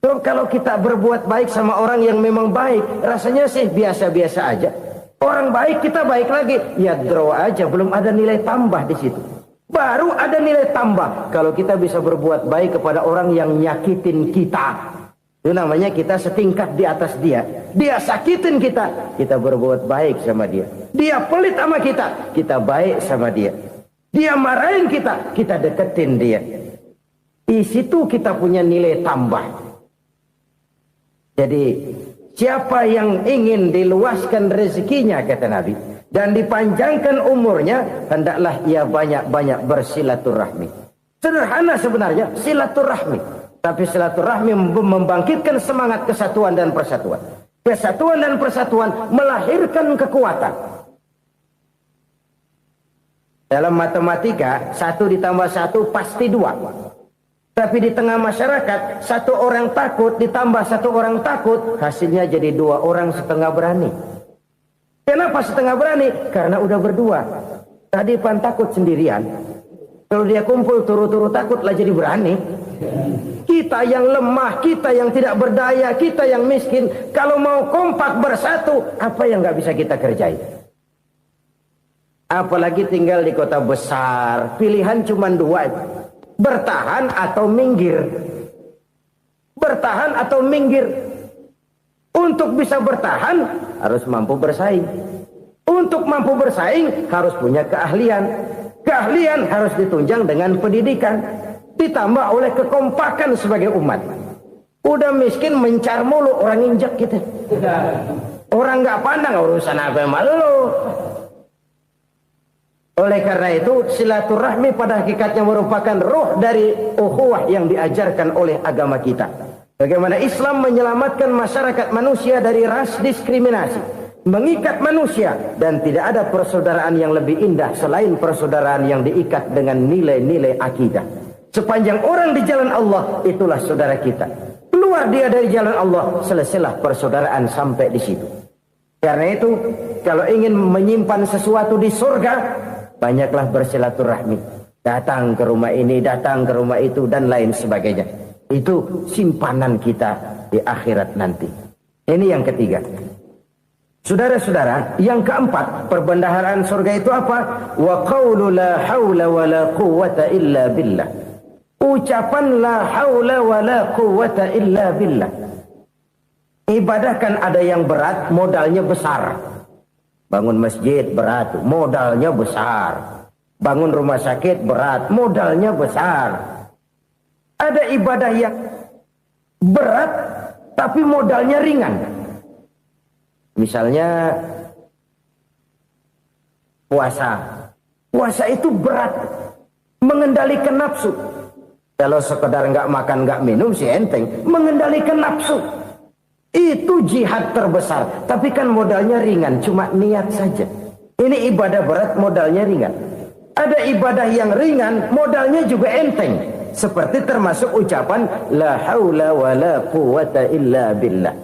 So, kalau kita berbuat baik sama orang yang memang baik, rasanya sih biasa-biasa aja. Orang baik kita baik lagi, ya draw aja, belum ada nilai tambah di situ. Baru ada nilai tambah kalau kita bisa berbuat baik kepada orang yang nyakitin kita. Itu namanya kita setingkat di atas dia. Dia sakitin kita, kita berbuat baik sama dia. Dia pelit sama kita, kita baik sama dia. Dia marahin kita, kita deketin dia. Di situ kita punya nilai tambah. Jadi siapa yang ingin diluaskan rezekinya, kata Nabi, dan dipanjangkan umurnya, hendaklah ia banyak-banyak bersilaturahmi. Sederhana sebenarnya silaturahmi, tapi silaturahmi membangkitkan semangat kesatuan dan persatuan. Kesatuan dan persatuan melahirkan kekuatan. Dalam matematika 1 ditambah 1 pasti 2. Tapi di tengah masyarakat 1 orang takut ditambah 1 orang takut, hasilnya jadi 2 orang setengah berani. Kenapa setengah berani? Karena udah berdua. Tadi pan takut sendirian. Kalau dia kumpul turu-turu takut lah jadi berani. Kita yang lemah, kita yang tidak berdaya, kita yang miskin, kalau mau kompak bersatu, apa yang nggak bisa kita kerjain? Apalagi tinggal di kota besar, pilihan cuma 2, bertahan atau minggir. Bertahan atau minggir. Untuk bisa bertahan harus mampu bersaing. Untuk mampu bersaing harus punya keahlian. Keahlian harus ditunjang dengan pendidikan, ditambah oleh kekompakan sebagai umat. Udah miskin mencar mulu, orang injak kita. Orang nggak pandang urusan apa yang malu. Oleh karena itu silaturahmi pada hakikatnya merupakan roh dari ukhuwah yang diajarkan oleh agama kita. Bagaimana Islam menyelamatkan masyarakat manusia dari ras diskriminasi, mengikat manusia, dan tidak ada persaudaraan yang lebih indah selain persaudaraan yang diikat dengan nilai-nilai akidah. Sepanjang orang di jalan Allah, itulah saudara kita. Keluar dia dari jalan Allah, selesailah persaudaraan sampai di situ. Karena itu, kalau ingin menyimpan sesuatu di surga, banyaklah bersilaturahmi. Datang ke rumah ini, datang ke rumah itu, dan lain sebagainya. Itu simpanan kita di akhirat nanti. Ini yang ketiga. Saudara-saudara, yang keempat, perbendaharaan surga itu apa? Wa qawlu la hawla wa la quwwata illa billah. Ucapan la hawla wa la quwwata illa billah. Ibadah kan ada yang berat, modalnya besar. Bangun masjid berat, modalnya besar. Bangun rumah sakit berat, modalnya besar. Ada ibadah yang berat tapi modalnya ringan. Misalnya puasa. Puasa itu berat, mengendalikan nafsu. Kalau sekedar nggak makan nggak minum sih enteng. Mengendalikan nafsu itu jihad terbesar. Tapi kan modalnya ringan, cuma niat saja. Ini ibadah berat, modalnya ringan. Ada ibadah yang ringan, modalnya juga enteng. Seperti termasuk ucapan la haula wa la quwwata illa billah.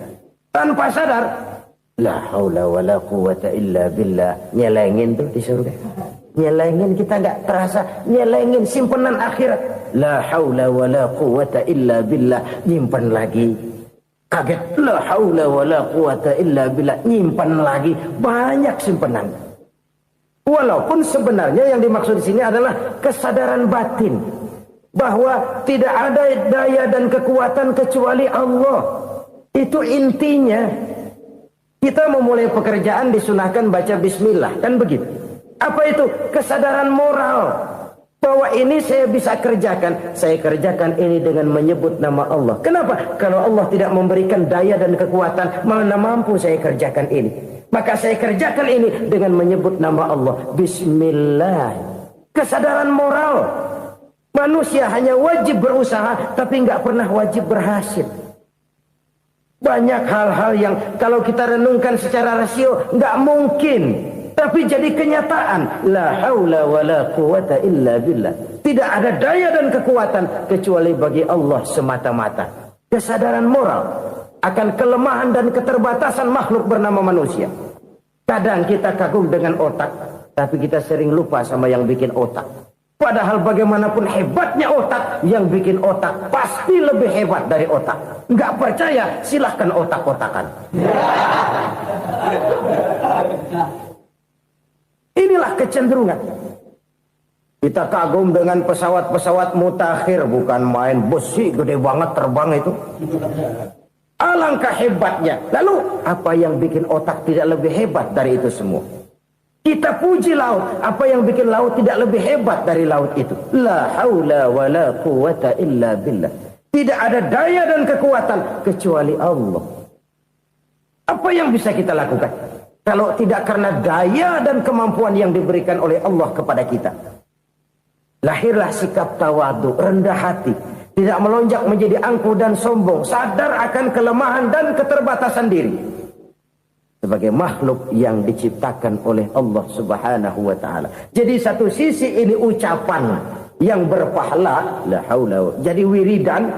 Tanpa sadar, la haula wa la quwwata illa billah. Nyelengin tuh di surga. Nyelengin, kita nggak terasa. Nyelengin simpenan akhirat. La haula wa la quwwata illa billah. Nyimpan lagi. Kaget. La haula wa la quwwata illa billah. Nyimpan lagi. Banyak simpenan. Walaupun sebenarnya yang dimaksud di sini adalah kesadaran batin. Bahwa tidak ada daya dan kekuatan kecuali Allah. Itu intinya. Kita memulai pekerjaan disunahkan baca bismillah. Kan begitu. Apa itu? Kesadaran moral. Bahwa ini saya bisa kerjakan. Saya kerjakan ini dengan menyebut nama Allah. Kenapa? Kalau Allah tidak memberikan daya dan kekuatan, mana mampu saya kerjakan ini. Maka saya kerjakan ini dengan menyebut nama Allah. Bismillah. Kesadaran moral. Manusia hanya wajib berusaha, tapi nggak pernah wajib berhasil. Banyak hal-hal yang kalau kita renungkan secara rasio nggak mungkin, tapi jadi kenyataan. La haula wa la quwwata illa billah. Tidak ada daya dan kekuatan kecuali bagi Allah semata-mata. Kesadaran moral akan kelemahan dan keterbatasan makhluk bernama manusia. Kadang kita kagum dengan otak, tapi kita sering lupa sama yang bikin otak. Padahal bagaimanapun hebatnya otak, yang bikin otak pasti lebih hebat dari otak. Nggak percaya, silahkan otak-otakan. Inilah kecenderungan. Kita kagum dengan pesawat-pesawat mutakhir, bukan main, besi gede banget terbang itu. Alangkah hebatnya. Lalu apa yang bikin otak tidak lebih hebat dari itu semua? Kita puji laut, apa yang bikin laut tidak lebih hebat dari laut itu? La haula wa la quwata illa billah. Tidak ada daya dan kekuatan kecuali Allah. Apa yang bisa kita lakukan kalau tidak karena daya dan kemampuan yang diberikan oleh Allah kepada kita? Lahirlah sikap tawadu, rendah hati, tidak melonjak menjadi angkuh dan sombong, sadar akan kelemahan dan keterbatasan diri sebagai makhluk yang diciptakan oleh Allah Subhanahu wa taala. Jadi satu sisi ini ucapan yang berpahala, la haula, jadi wiridan.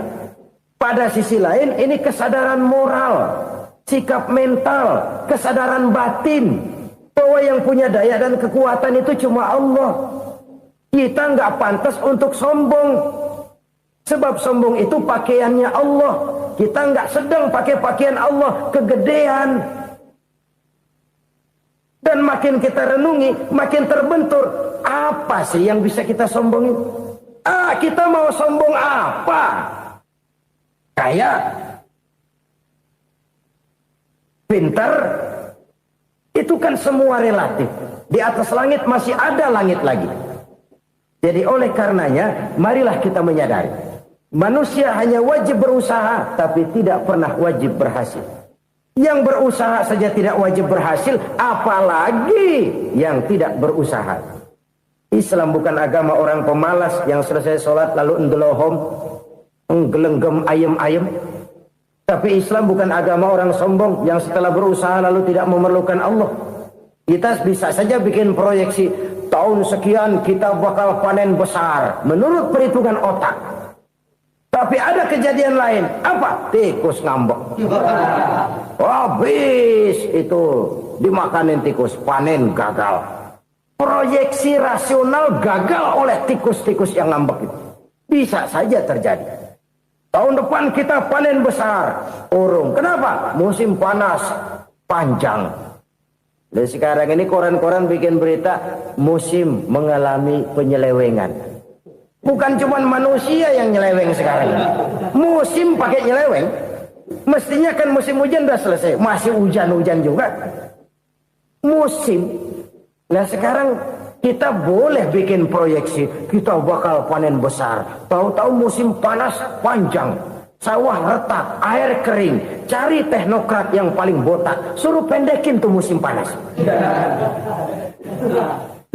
Pada sisi lain ini kesadaran moral, sikap mental, kesadaran batin bahwa yang punya daya dan kekuatan itu cuma Allah. Kita nggak pantas untuk sombong, sebab sombong itu pakaiannya Allah. Kita nggak sedang pakai pakaian Allah, kegedean. Dan makin kita renungi, makin terbentur. Apa sih yang bisa kita sombongin? Kita mau sombong apa? Kaya, pintar, itu kan semua relatif. Di atas langit masih ada langit lagi. Jadi oleh karenanya, marilah kita menyadari, manusia hanya wajib berusaha, tapi tidak pernah wajib berhasil. Yang berusaha saja tidak wajib berhasil, apalagi yang tidak berusaha. Islam bukan agama orang pemalas yang selesai sholat lalu endelohom, nggelenggem ayem-ayem. Tapi Islam bukan agama orang sombong yang setelah berusaha lalu tidak memerlukan Allah. Kita bisa saja bikin proyeksi, tahun sekian kita bakal panen besar menurut perhitungan otak. Tapi ada kejadian lain. Apa? Tikus ngambek. Habis itu dimakanin tikus, panen gagal. Proyeksi rasional gagal oleh tikus-tikus yang ngambek itu. Bisa saja terjadi. Tahun depan kita panen besar, urung. Kenapa? Musim panas panjang. Dan sekarang ini koran-koran bikin berita musim mengalami penyelewengan. Bukan cuma manusia yang nyeleweng sekarang. Musim pakai nyeleweng. Mestinya kan musim hujan udah selesai, masih hujan-hujan juga. Musim. Nah sekarang kita boleh bikin proyeksi, kita bakal panen besar. Tahu-tahu musim panas panjang, sawah retak, air kering. Cari teknokrat yang paling botak, suruh pendekin tuh musim panas.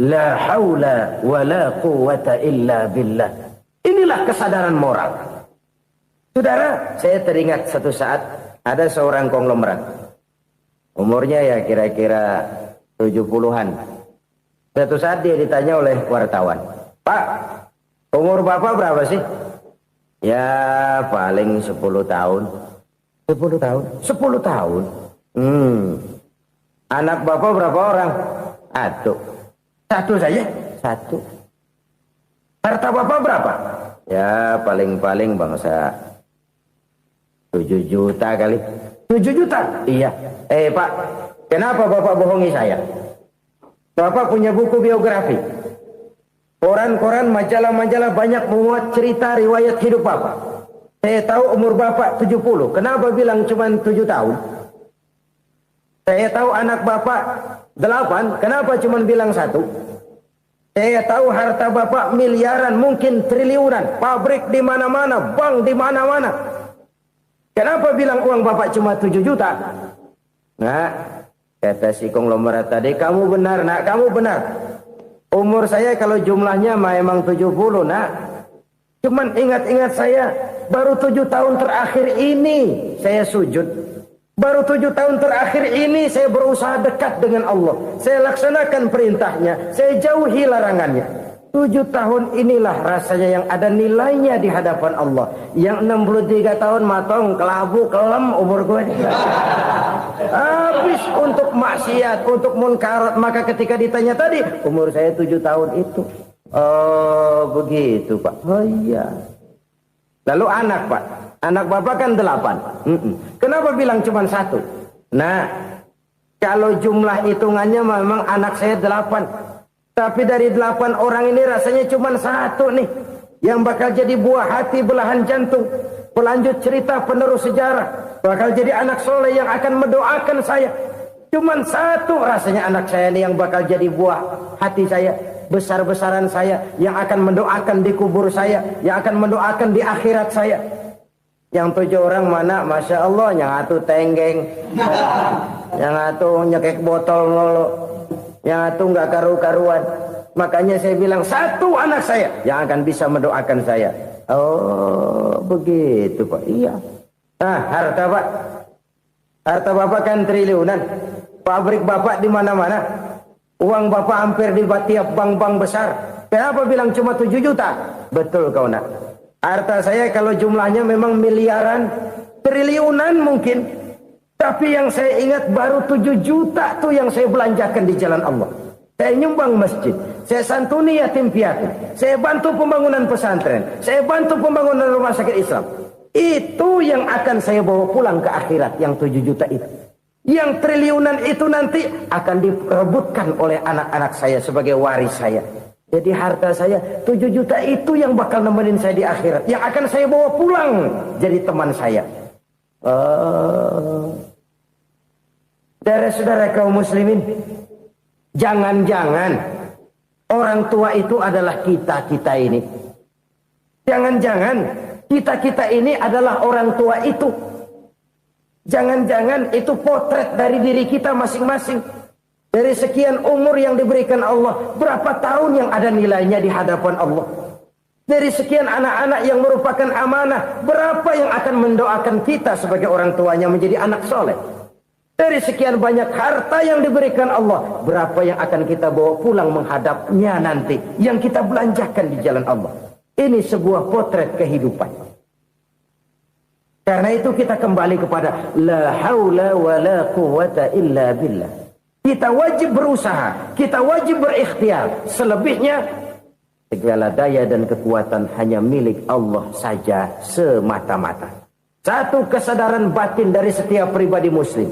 La haula wa la quwata illa billah. Inilah kesadaran moral. Saudara, saya teringat satu saat ada seorang konglomerat. Umurnya ya kira-kira 70-an. Satu saat dia ditanya oleh wartawan, "Pak, umur Bapak berapa sih?" "Ya paling 10 tahun." 10 tahun? 10 tahun? Anak Bapak berapa orang? Satu. Satu saja? Satu. Harta Bapak berapa? Ya paling-paling bangsa 7 juta kali. 7 juta? Iya. Pak, kenapa Bapak bohongi saya? Bapak punya buku biografi. Koran-koran, majalah-majalah banyak memuat cerita riwayat hidup Bapak. Saya tahu umur Bapak 70. Kenapa bilang cuma 7 tahun? Saya tahu anak Bapak 8. Kenapa cuma bilang 1? Saya tahu harta Bapak miliaran, mungkin triliunan. Pabrik di mana-mana, bank di mana-mana. Kenapa bilang uang Bapak cuma 7 juta? Nah, kata si konglomerat tadi, kamu benar nak, kamu benar. Umur saya kalau jumlahnya memang 70 nak. Cuman ingat-ingat saya, baru 7 tahun terakhir ini saya sujud. Baru 7 tahun terakhir ini saya berusaha dekat dengan Allah. Saya laksanakan perintahnya, saya jauhi larangannya. 7 tahun inilah rasanya yang ada nilainya di hadapan Allah. Yang 63 tahun matong, kelabu, kelem umur gue. Habis untuk maksiat, untuk munkarat. Maka ketika ditanya tadi, umur saya 7 tahun itu. Oh begitu Pak. Oh iya. Lalu anak Pak. Anak Bapak kan 8. Kenapa bilang cuma 1? Nah, kalau jumlah hitungannya memang anak saya 8. Tapi dari 8 orang ini rasanya cuma satu nih yang bakal jadi buah hati, belahan jantung, pelanjut cerita, penerus sejarah, bakal jadi anak soleh yang akan mendoakan saya. Cuma satu rasanya anak saya ini yang bakal jadi buah hati saya, besar-besaran saya, yang akan mendoakan di kubur saya, yang akan mendoakan di akhirat saya. Yang 7 orang mana, Masya Allah, yang atu tenggeng, yang atu nyekek botol ngolo, yang atu nggak karu-karuan. Makanya saya bilang satu anak saya yang akan bisa mendoakan saya. Oh begitu Pak. Iya. Nah harta Pak, harta Bapak kan triliunan, pabrik Bapak di mana-mana, uang Bapak hampir di tiap bank-bank besar. Kenapa bilang cuma 7 juta? Betul kau nak. Harta saya kalau jumlahnya memang miliaran, triliunan mungkin. Tapi yang saya ingat baru 7 juta tuh yang saya belanjakan di jalan Allah. Saya nyumbang masjid, saya santuni yatim piatu, saya bantu pembangunan pesantren, saya bantu pembangunan rumah sakit Islam. Itu yang akan saya bawa pulang ke akhirat, yang 7 juta itu. Yang triliunan itu nanti akan diperebutkan oleh anak-anak saya sebagai waris saya. Jadi harta saya 7 juta itu yang bakal nemenin saya di akhirat, yang akan saya bawa pulang jadi teman saya. Saudara-saudara kaum muslimin, jangan-jangan orang tua itu adalah kita-kita ini. Jangan-jangan kita-kita ini adalah orang tua itu. Jangan-jangan itu potret dari diri kita masing-masing. Dari sekian umur yang diberikan Allah, berapa tahun yang ada nilainya di hadapan Allah. Dari sekian anak-anak yang merupakan amanah, berapa yang akan mendoakan kita sebagai orang tuanya menjadi anak soleh. Dari sekian banyak harta yang diberikan Allah, berapa yang akan kita bawa pulang menghadapnya nanti, yang kita belanjakan di jalan Allah. Ini sebuah potret kehidupan. Karena itu kita kembali kepada la haula wa la quwwata illa billah. Kita wajib berusaha, kita wajib berikhtiar. Selebihnya segala daya dan kekuatan hanya milik Allah saja semata-mata. Satu kesadaran batin dari setiap pribadi muslim.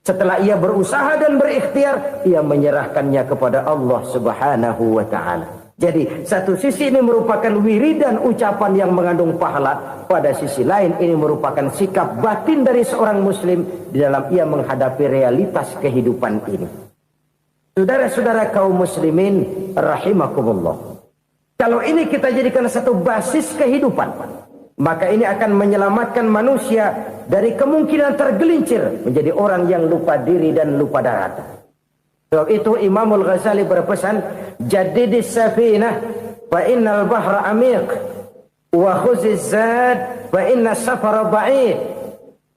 Setelah ia berusaha dan berikhtiar, ia menyerahkannya kepada Allah Subhanahu wa ta'ala. Jadi satu sisi ini merupakan wiridan ucapan yang mengandung pahala. Pada sisi lain ini merupakan sikap batin dari seorang muslim di dalam ia menghadapi realitas kehidupan ini. Saudara-saudara kaum muslimin rahimakumullah. Kalau ini kita jadikan satu basis kehidupan, maka ini akan menyelamatkan manusia dari kemungkinan tergelincir menjadi orang yang lupa diri dan lupa daratan. Sebab itu Imamul Ghazali berpesan, jadidis safinah fa innal bahra amiq wa khuziz zad fa inna safara ba'id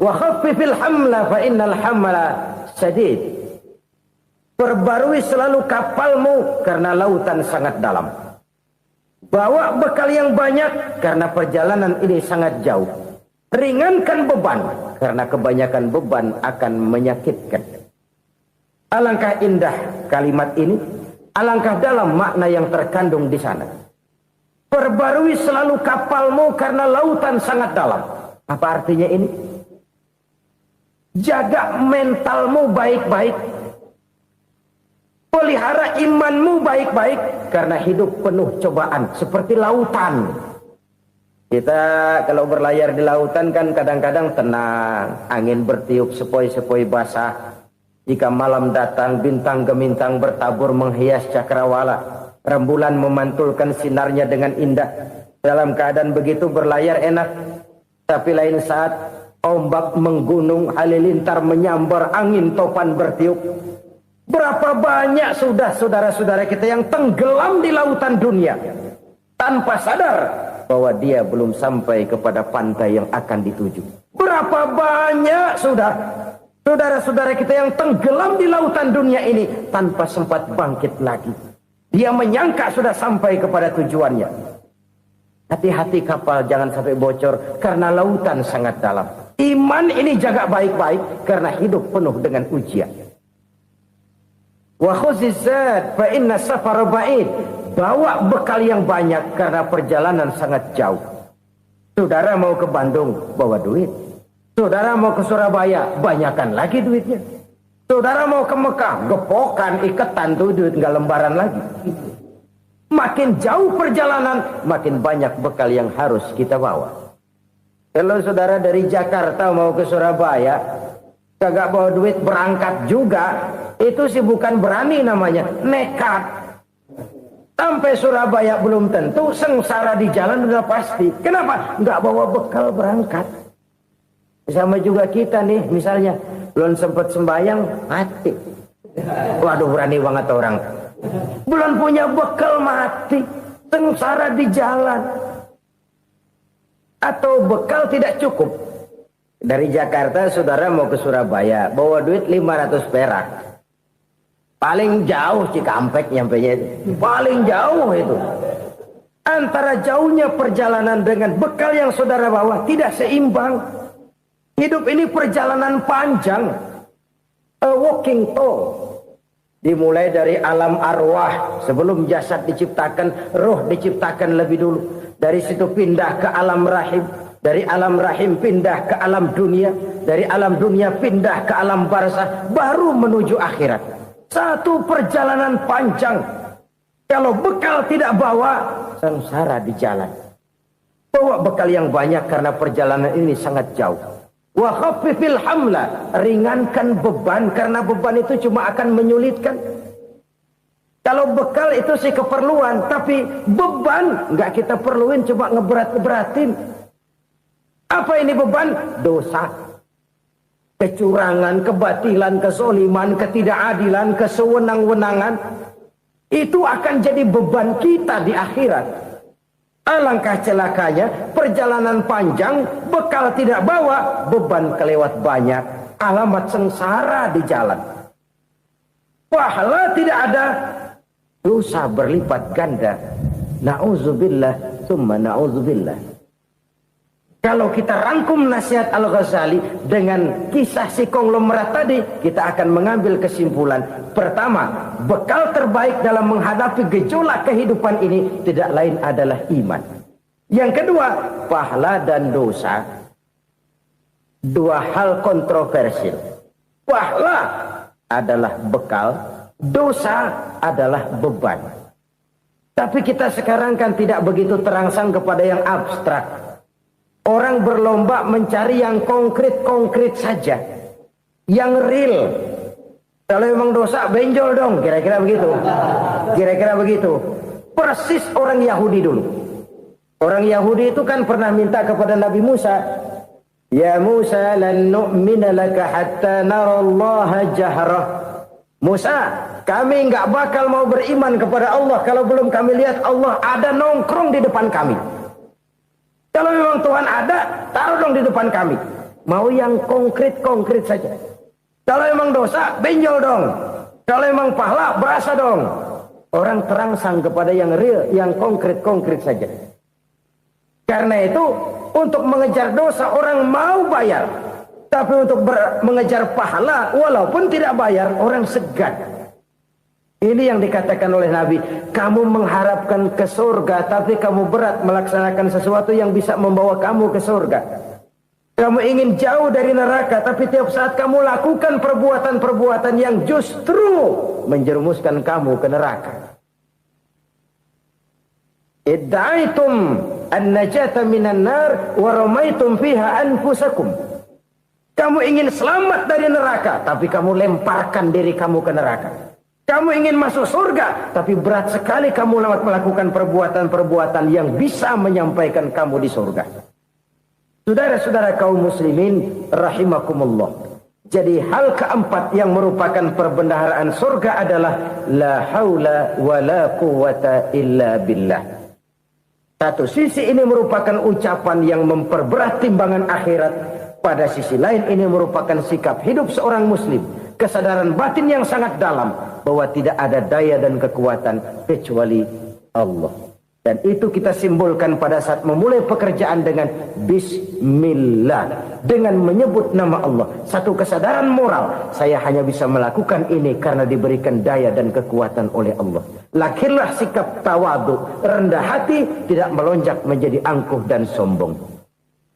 wa khaffifil hamla fa innal hamla sadid. Perbarui selalu kapalmu karena lautan sangat dalam. Bawa bekal yang banyak karena perjalanan ini sangat jauh. Ringankan beban karena kebanyakan beban akan menyakitkan. Alangkah indah kalimat ini, alangkah dalam makna yang terkandung di sana. Perbarui selalu kapalmu karena lautan sangat dalam. Apa artinya ini? Jaga mentalmu baik-baik. Pelihara imanmu baik-baik karena hidup penuh cobaan seperti lautan. Kita kalau berlayar di lautan kan kadang-kadang tenang, angin bertiup sepoi-sepoi basah. Jika malam datang, bintang gemintang bertabur menghias cakrawala. Rembulan memantulkan sinarnya dengan indah. Dalam keadaan begitu berlayar enak. Tapi lain saat ombak menggunung, halilintar menyambar, angin topan bertiup. Berapa banyak sudah saudara-saudara kita yang tenggelam di lautan dunia tanpa sadar bahwa dia belum sampai kepada pantai yang akan dituju. Berapa banyak sudah saudara-saudara kita yang tenggelam di lautan dunia ini tanpa sempat bangkit lagi. Dia menyangka sudah sampai kepada tujuannya. Hati-hati kapal jangan sampai bocor karena lautan sangat dalam. Iman ini jaga baik-baik karena hidup penuh dengan ujian. Wa khuzizat fa inna safara ba'id. Bawa bekal yang banyak karena perjalanan sangat jauh. Saudara mau ke Bandung, bawa duit. Saudara mau ke Surabaya, banyakkan lagi duitnya. Saudara mau ke Mekah, gepokan, iketan tuh duit, nggak lembaran lagi. Makin jauh perjalanan, makin banyak bekal yang harus kita bawa. Kalau saudara dari Jakarta mau ke Surabaya, kagak bawa duit berangkat juga, itu sih bukan berani namanya, nekat. Sampai Surabaya belum tentu, sengsara di jalan udah pasti. Kenapa? Nggak bawa bekal berangkat. Sama juga kita nih, misalnya belum sempat sembahyang, mati. Waduh, berani banget orang. Belum punya bekal, mati. Sengsara di jalan. Atau bekal tidak cukup. Dari Jakarta saudara mau ke Surabaya, bawa duit 500 perak. Paling jauh Cikampek nyampenya itu. Paling jauh itu. Antara jauhnya perjalanan dengan bekal yang saudara bawa tidak seimbang. Hidup ini perjalanan panjang. A walking tour. Dimulai dari alam arwah. Sebelum jasad diciptakan, roh diciptakan lebih dulu. Dari situ pindah ke alam rahim. Dari alam rahim pindah ke alam dunia. Dari alam dunia pindah ke alam barzah. Baru menuju akhirat. Satu perjalanan panjang. Kalau bekal tidak bawa, sengsara di jalan. Bawa bekal yang banyak karena perjalanan ini sangat jauh. Wa khaffifil hamla, ringankan beban karena beban itu cuma akan menyulitkan. Kalau bekal itu sih keperluan, tapi beban nggak kita perluin, cuma ngeberat-beratin. Apa ini beban? Dosa. Kecurangan, kebatilan, kesoliman, ketidakadilan, kesewenang-wenangan. Itu akan jadi beban kita di akhirat. Alangkah celakanya, perjalanan panjang, bekal tidak bawa, beban kelewat banyak. Alamat sengsara di jalan. Pahala tidak ada, dosa berlipat ganda. Na'udzubillah, tsumma na'udzubillah. Kalau kita rangkum nasihat Al-Ghazali dengan kisah si konglomerat tadi, kita akan mengambil kesimpulan. Pertama, bekal terbaik dalam menghadapi gejolak kehidupan ini tidak lain adalah iman. Yang kedua, pahala dan dosa. Dua hal kontroversial. Pahala adalah bekal, dosa adalah beban. Tapi kita sekarang kan tidak begitu terangsang kepada yang abstrak. Orang berlomba mencari yang konkret-konkret saja. Yang real. Kalau memang dosa, benjol dong. Kira-kira begitu. Kira-kira begitu. Persis orang Yahudi dulu. Orang Yahudi itu kan pernah minta kepada Nabi Musa. Ya Musa, lan nu'mina laka hatta narallaha jahrah. Musa, kami nggak bakal mau beriman kepada Allah kalau belum kami lihat Allah ada nongkrong di depan kami. Kalau memang Tuhan ada, taruh dong di depan kami. Mau yang konkret-konkret saja. Kalau memang dosa, benjol dong. Kalau memang pahala, berasa dong. Orang terangsang kepada yang real, yang konkret-konkret saja. Karena itu, untuk mengejar dosa, orang mau bayar. Tapi untuk mengejar pahala, walaupun tidak bayar, orang segan. Ini yang dikatakan oleh Nabi, kamu mengharapkan ke surga, tapi kamu berat melaksanakan sesuatu yang bisa membawa kamu ke surga. Kamu ingin jauh dari neraka, tapi tiap saat kamu lakukan perbuatan-perbuatan yang justru menjerumuskan kamu ke neraka. Idda'aitum an-najata minan nar wa ramaitum fiha anfusakum. Kamu ingin selamat dari neraka, tapi kamu lemparkan diri kamu ke neraka. Kamu ingin masuk surga, tapi berat sekali kamu melakukan perbuatan-perbuatan yang bisa menyampaikan kamu di surga. Saudara-saudara kaum muslimin, rahimakumullah. Jadi hal keempat yang merupakan perbendaharaan surga adalah la haula wa la quwata illa billah. Satu sisi ini merupakan ucapan yang memperberat timbangan akhirat. Pada sisi lain ini merupakan sikap hidup seorang muslim. Kesadaran batin yang sangat dalam bahwa tidak ada daya dan kekuatan kecuali Allah. Dan itu kita simbolkan pada saat memulai pekerjaan dengan Bismillah. Dengan menyebut nama Allah. Satu kesadaran moral. Saya hanya bisa melakukan ini karena diberikan daya dan kekuatan oleh Allah. Lahirlah sikap tawadu, rendah hati, tidak melonjak menjadi angkuh dan sombong.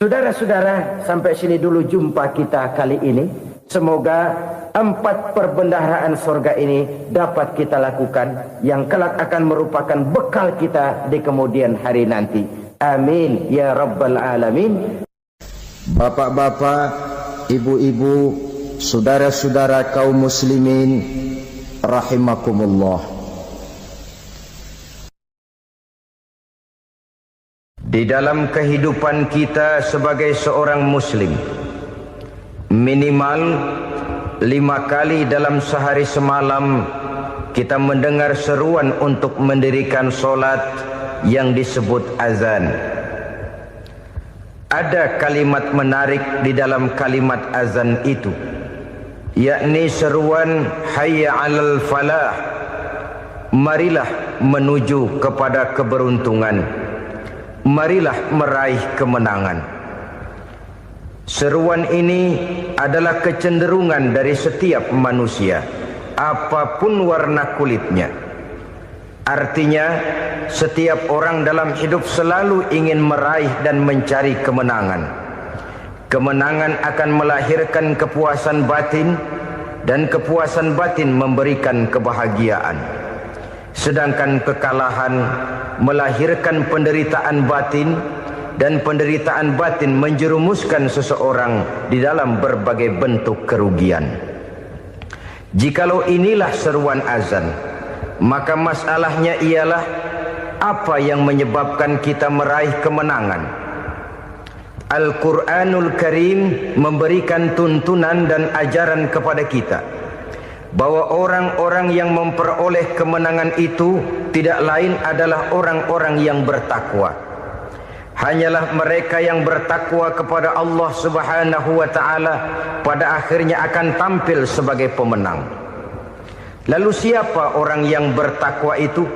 Saudara-saudara, sampai sini dulu jumpa kita kali ini. Semoga 4 perbendaharaan surga ini dapat kita lakukan, yang kelak akan merupakan bekal kita di kemudian hari nanti. Amin ya rabbal alamin. Bapak-bapak, ibu-ibu, saudara-saudara kaum muslimin rahimakumullah. Di dalam kehidupan kita sebagai seorang muslim, minimal 5 kali dalam sehari semalam kita mendengar seruan untuk mendirikan solat yang disebut azan. Ada kalimat menarik di dalam kalimat azan itu, yakni seruan hayya 'alal falah, marilah menuju kepada keberuntungan, marilah meraih kemenangan. Seruan ini adalah kecenderungan dari setiap manusia, apapun warna kulitnya. Artinya, setiap orang dalam hidup selalu ingin meraih dan mencari kemenangan. Kemenangan akan melahirkan kepuasan batin, dan kepuasan batin memberikan kebahagiaan. Sedangkan kekalahan melahirkan penderitaan batin, dan penderitaan batin menjerumuskan seseorang di dalam berbagai bentuk kerugian. Jikalau inilah seruan azan, maka masalahnya ialah apa yang menyebabkan kita meraih kemenangan. Al-Quranul Karim memberikan tuntunan dan ajaran kepada kita bahwa orang-orang yang memperoleh kemenangan itu tidak lain adalah orang-orang yang bertakwa. Hanyalah mereka yang bertakwa kepada Allah Subhanahu wa ta'ala pada akhirnya akan tampil sebagai pemenang. Lalu siapa orang yang bertakwa itu?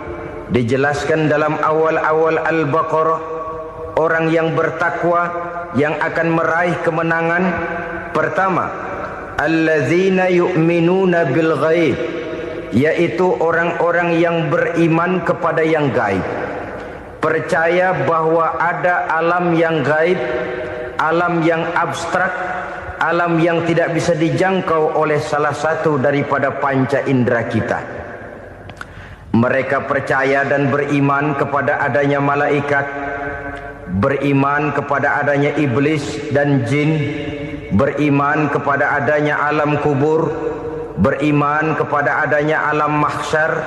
Dijelaskan dalam awal-awal Al-Baqarah, orang yang bertakwa yang akan meraih kemenangan. Pertama, allazina yu'minuna bil ghaib, yaitu orang-orang yang beriman kepada yang gaib. Percaya bahwa ada alam yang gaib, alam yang abstrak, alam yang tidak bisa dijangkau oleh salah satu daripada panca indera kita. Mereka percaya dan beriman kepada adanya malaikat, beriman kepada adanya iblis dan jin, beriman kepada adanya alam kubur, beriman kepada adanya alam mahsyar,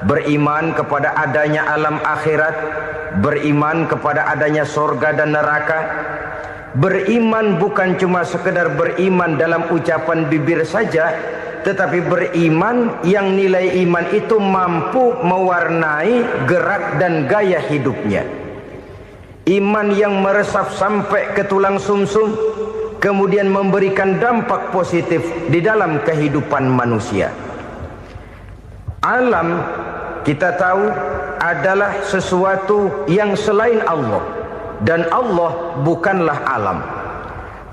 beriman kepada adanya alam akhirat, beriman kepada adanya surga dan neraka. Beriman bukan cuma sekedar beriman dalam ucapan bibir saja, tetapi beriman yang nilai iman itu mampu mewarnai gerak dan gaya hidupnya. Iman yang meresap sampai ke tulang sumsum, kemudian memberikan dampak positif di dalam kehidupan manusia. Alam, kita tahu, adalah sesuatu yang selain Allah, dan Allah bukanlah alam.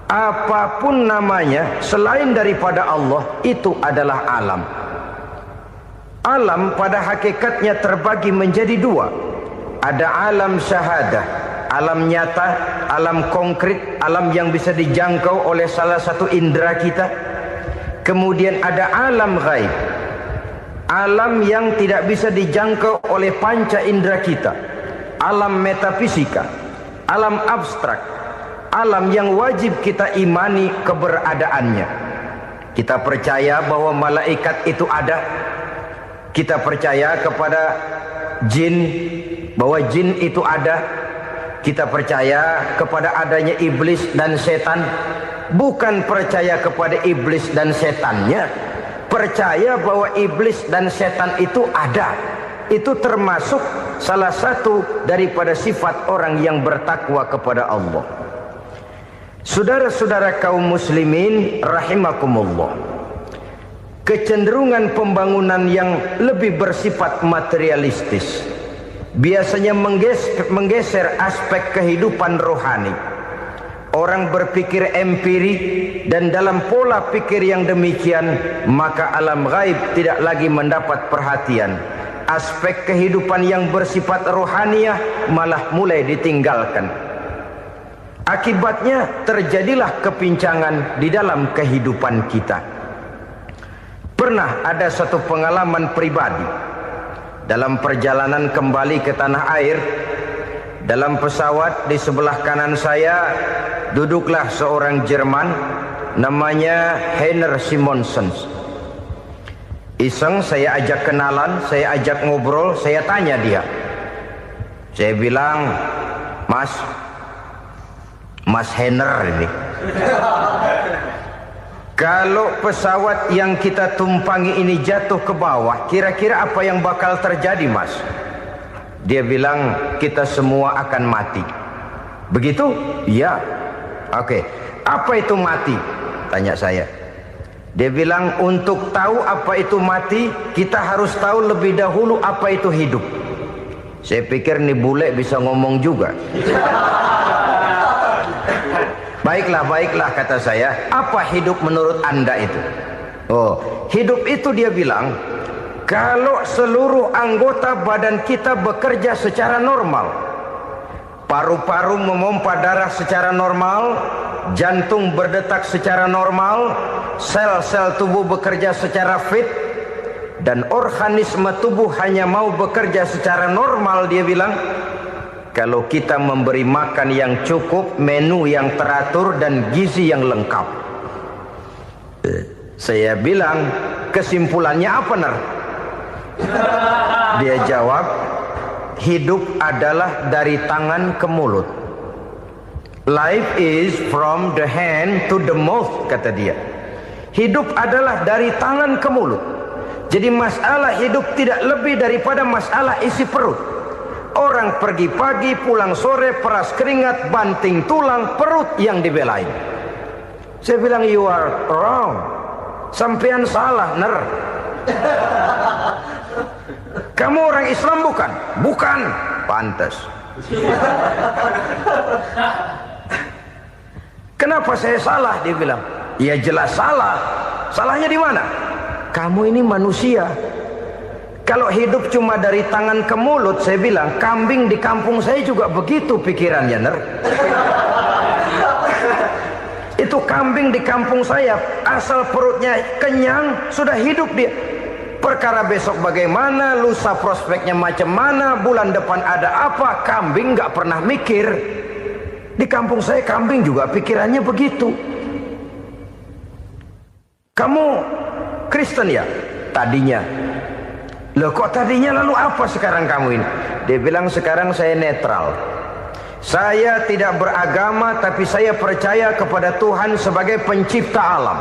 Apapun namanya selain daripada Allah, itu adalah alam. Alam pada hakikatnya terbagi menjadi 2. Ada alam syahadah, alam nyata, alam konkret, alam yang bisa dijangkau oleh salah satu indera kita. Kemudian ada alam ghaib, alam yang tidak bisa dijangkau oleh panca indera kita, alam metafisika, alam abstrak, alam yang wajib kita imani keberadaannya. Kita percaya bahwa malaikat itu ada, kita percaya kepada jin, bahwa jin itu ada, kita percaya kepada adanya iblis dan setan. Bukan percaya kepada iblis dan setannya, percaya bahwa iblis dan setan itu ada. Itu termasuk salah satu daripada sifat orang yang bertakwa kepada Allah. Saudara-saudara kaum muslimin rahimakumullah, kecenderungan pembangunan yang lebih bersifat materialistis biasanya menggeser aspek kehidupan rohani. Orang berpikir empiri, dan dalam pola pikir yang demikian, maka alam gaib tidak lagi mendapat perhatian. Aspek kehidupan yang bersifat rohaniah malah mulai ditinggalkan. Akibatnya terjadilah kepincangan di dalam kehidupan kita. Pernah ada satu pengalaman pribadi dalam perjalanan kembali ke tanah air. Dalam pesawat di sebelah kanan saya duduklah seorang Jerman, namanya Heiner Simonsen. Iseng saya ajak kenalan, saya ajak ngobrol, saya tanya dia. Saya bilang, Mas Heiner ini, kalau pesawat yang kita tumpangi ini jatuh ke bawah, kira-kira apa yang bakal terjadi, Mas? Dia bilang, kita semua akan mati. Begitu? Ya. Oke. Apa itu mati? Tanya saya. Dia bilang, untuk tahu apa itu mati, kita harus tahu lebih dahulu apa itu hidup. Saya pikir nih bule bisa ngomong juga. Baiklah kata saya. Apa hidup menurut Anda itu? Oh, hidup itu dia bilang, kalau seluruh anggota badan kita bekerja secara normal, paru-paru memompa darah secara normal, jantung berdetak secara normal, sel-sel tubuh bekerja secara fit, dan organisme tubuh hanya mau bekerja secara normal, dia bilang, kalau kita memberi makan yang cukup, menu yang teratur, dan gizi yang lengkap. Saya bilang, kesimpulannya apa, Ner? Dia jawab, hidup adalah dari tangan ke mulut. Life is from the hand to the mouth, kata dia. Hidup adalah dari tangan ke mulut. Jadi masalah hidup tidak lebih daripada masalah isi perut. Orang pergi pagi, pulang sore, peras keringat, banting tulang, perut yang dibelain. Saya bilang, you are wrong. Sampean salah, Ner. Kamu orang Islam bukan? Bukan. Pantas. Kenapa saya salah? Dia bilang, ya jelas salah. Salahnya di mana? Kamu ini manusia. Kalau hidup cuma dari tangan ke mulut, saya bilang, kambing di kampung saya juga begitu pikirannya, Ner. Itu kambing di kampung saya, asal perutnya kenyang, sudah hidup dia. Perkara besok bagaimana, lusa prospeknya macam mana, bulan depan ada apa, kambing nggak pernah mikir. Di kampung saya kambing juga pikirannya begitu. Kamu Kristen ya? Tadinya. Loh kok tadinya, lalu apa sekarang kamu ini? Dia bilang, sekarang saya netral. Saya tidak beragama, tapi saya percaya kepada Tuhan sebagai pencipta alam.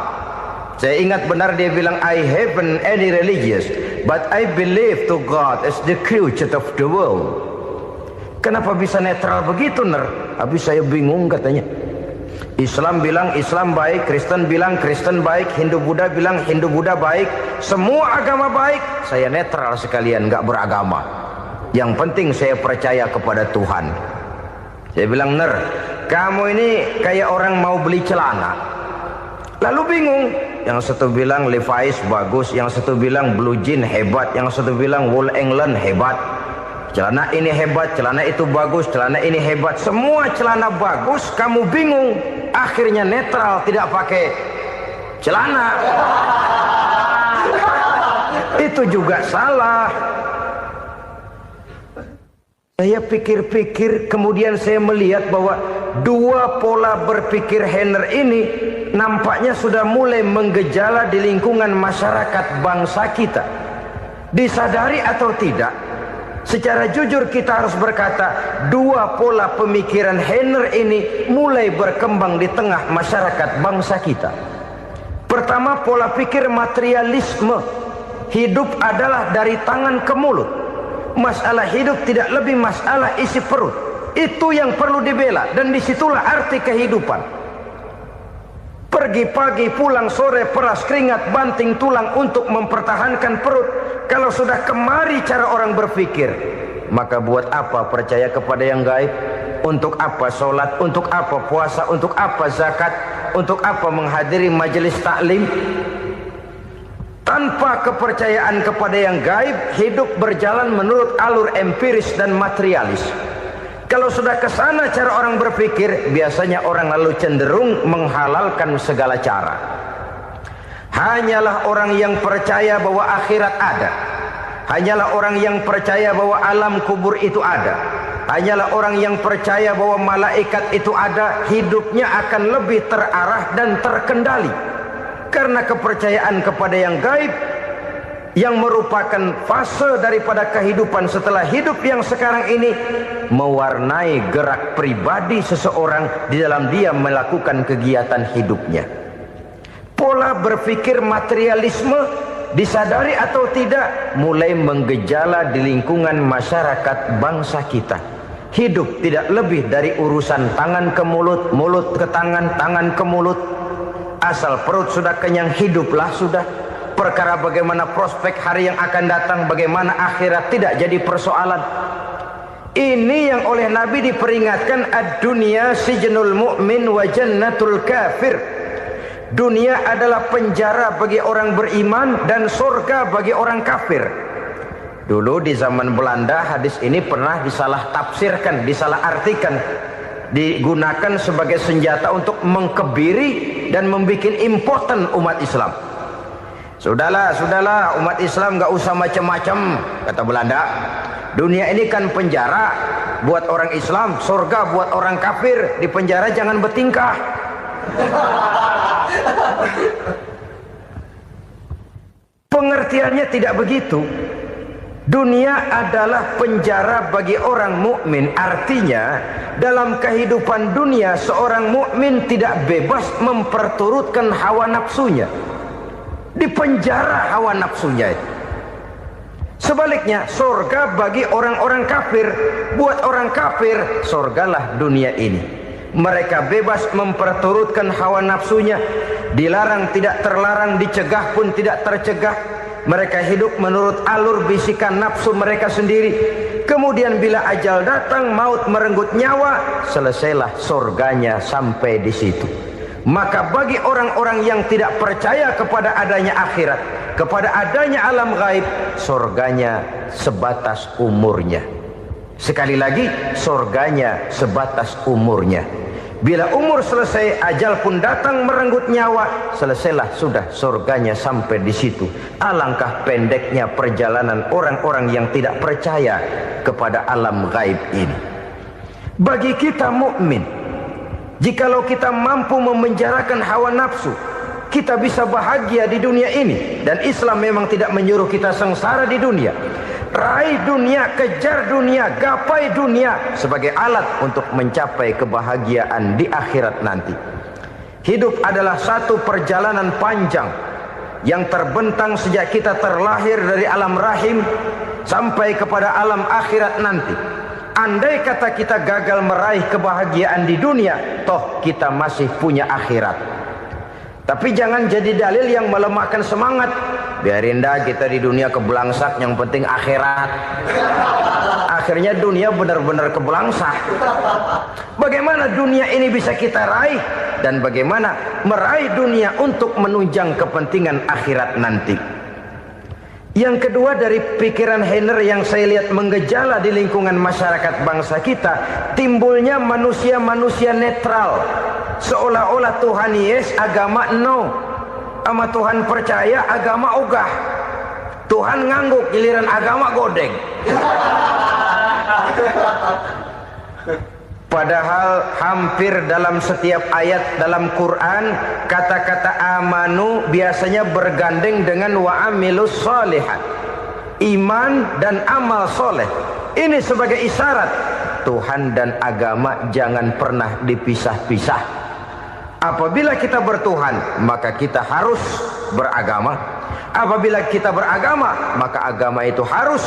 Saya ingat benar dia bilang, I haven't any religious, but I believe to God as the creator of the world. Kenapa bisa netral begitu, Ner? Habis saya bingung katanya. Islam bilang Islam baik, Kristen bilang Kristen baik, Hindu Buddha bilang Hindu Buddha baik, semua agama baik. Saya netral sekalian, nggak beragama. Yang penting saya percaya kepada Tuhan. Saya bilang, Ner, kamu ini kayak orang mau beli celana, lalu bingung. Yang satu bilang Levi's bagus, yang satu bilang Blue Jean hebat, yang satu bilang Wool England hebat. Celana ini hebat, celana itu bagus, celana ini hebat. Semua celana bagus, kamu bingung. Akhirnya netral, tidak pakai celana. Itu juga salah. Saya pikir-pikir, kemudian saya melihat bahwa dua pola berpikir Heiner ini nampaknya sudah mulai menggejala di lingkungan masyarakat bangsa kita. Disadari atau tidak, secara jujur kita harus berkata, dua pola pemikiran Heiner ini mulai berkembang di tengah masyarakat bangsa kita. Pertama, pola pikir materialisme. Hidup adalah dari tangan ke mulut. Masalah hidup tidak lebih masalah isi perut. Itu yang perlu dibela, dan disitulah arti kehidupan. Pergi pagi, pulang sore, peras keringat, banting tulang untuk mempertahankan perut. Kalau sudah kemari cara orang berpikir, maka buat apa percaya kepada yang gaib? Untuk apa sholat? Untuk apa puasa? Untuk apa zakat? Untuk apa menghadiri majelis taklim? Tanpa kepercayaan kepada yang gaib, hidup berjalan menurut alur empiris dan materialis. Kalau sudah ke sana cara orang berpikir, biasanya orang lalu cenderung menghalalkan segala cara. Hanyalah orang yang percaya bahwa akhirat ada, hanyalah orang yang percaya bahwa alam kubur itu ada, hanyalah orang yang percaya bahwa malaikat itu ada, hidupnya akan lebih terarah dan terkendali. Karena kepercayaan kepada yang gaib, yang merupakan fase daripada kehidupan setelah hidup yang sekarang ini, mewarnai gerak pribadi seseorang di dalam dia melakukan kegiatan hidupnya. Pola berpikir materialisme, disadari atau tidak, mulai menggejala di lingkungan masyarakat bangsa kita. Hidup tidak lebih dari urusan tangan ke mulut, mulut ke tangan, tangan ke mulut. Asal perut sudah kenyang, hiduplah sudah. Perkara bagaimana prospek hari yang akan datang, bagaimana akhirat, tidak jadi persoalan. Ini yang oleh Nabi diperingatkan, ad-dunya sijnul mu'min wa jannatul kafir. Dunia adalah penjara bagi orang beriman dan surga bagi orang kafir. Dulu di zaman Belanda hadis ini pernah disalah tafsirkan, disalah artikan, digunakan sebagai senjata untuk mengkebiri dan membuat impoten umat Islam. Sudahlah umat Islam gak usah macam-macam, kata Belanda. Dunia ini kan penjara buat orang Islam, surga buat orang kafir. Di penjara jangan bertingkah. Pengertiannya tidak begitu. Dunia adalah penjara bagi orang mukmin. Artinya dalam kehidupan dunia seorang mukmin tidak bebas memperturutkan hawa nafsunya. Di penjara hawa nafsunya itu. Sebaliknya surga bagi orang-orang kafir. Buat orang kafir, surgalah dunia ini. Mereka bebas memperturutkan hawa nafsunya. Dilarang tidak terlarang, dicegah pun tidak tercegah. Mereka hidup menurut alur bisikan nafsu mereka sendiri. Kemudian bila ajal datang, maut merenggut nyawa, selesailah surganya sampai di situ. Maka bagi orang-orang yang tidak percaya kepada adanya akhirat, kepada adanya alam gaib, surganya sebatas umurnya. Sekali lagi, surganya sebatas umurnya. Bila umur selesai, ajal pun datang merenggut nyawa, selesailah sudah surganya sampai di situ. Alangkah pendeknya perjalanan orang-orang yang tidak percaya kepada alam gaib ini. Bagi kita mukmin, jikalau kita mampu memenjarakan hawa nafsu, kita bisa bahagia di dunia ini. Dan Islam memang tidak menyuruh kita sengsara di dunia. Raih dunia, kejar dunia, gapai dunia sebagai alat untuk mencapai kebahagiaan di akhirat nanti. Hidup adalah satu perjalanan panjang yang terbentang sejak kita terlahir dari alam rahim sampai kepada alam akhirat nanti. Andai kata kita gagal meraih kebahagiaan di dunia, toh kita masih punya akhirat. Tapi jangan jadi dalil yang melemahkan semangat. Biarin dah kita di dunia kebelangsak, yang penting akhirat. Akhirnya dunia benar-benar kebelangsak. Bagaimana dunia ini bisa kita raih, dan bagaimana meraih dunia untuk menunjang kepentingan akhirat nanti. Yang kedua, dari pikiran Heiner yang saya lihat menggejala di lingkungan masyarakat bangsa kita, timbulnya manusia-manusia netral. Seolah-olah Tuhan yes, agama no. Sama Tuhan percaya, agama ogah. Tuhan ngangguk, giliran agama godeng. Padahal hampir dalam setiap ayat dalam Quran, kata-kata amanu biasanya bergandeng dengan wa amilus sholihat. Iman dan amal soleh. Ini sebagai isyarat Tuhan dan agama jangan pernah dipisah-pisah. Apabila kita bertuhan, maka kita harus beragama. Apabila kita beragama, maka agama itu harus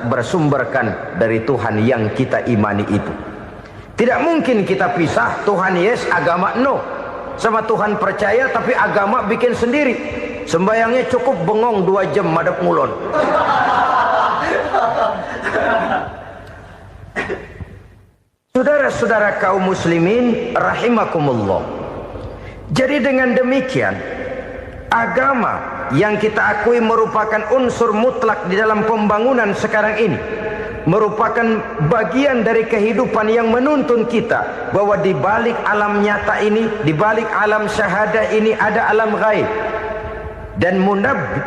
bersumberkan dari Tuhan yang kita imani itu. Tidak mungkin kita pisah, Tuhan yes, agama no. Sama Tuhan percaya tapi agama bikin sendiri. Sembayangnya cukup bengong 2 jam madep ngulon. Saudara-saudara kaum muslimin rahimakumullah. Jadi dengan demikian, agama yang kita akui merupakan unsur mutlak di dalam pembangunan sekarang ini, merupakan bagian dari kehidupan yang menuntun kita bahwa di balik alam nyata ini, di balik alam syahadah ini ada alam gaib. Dan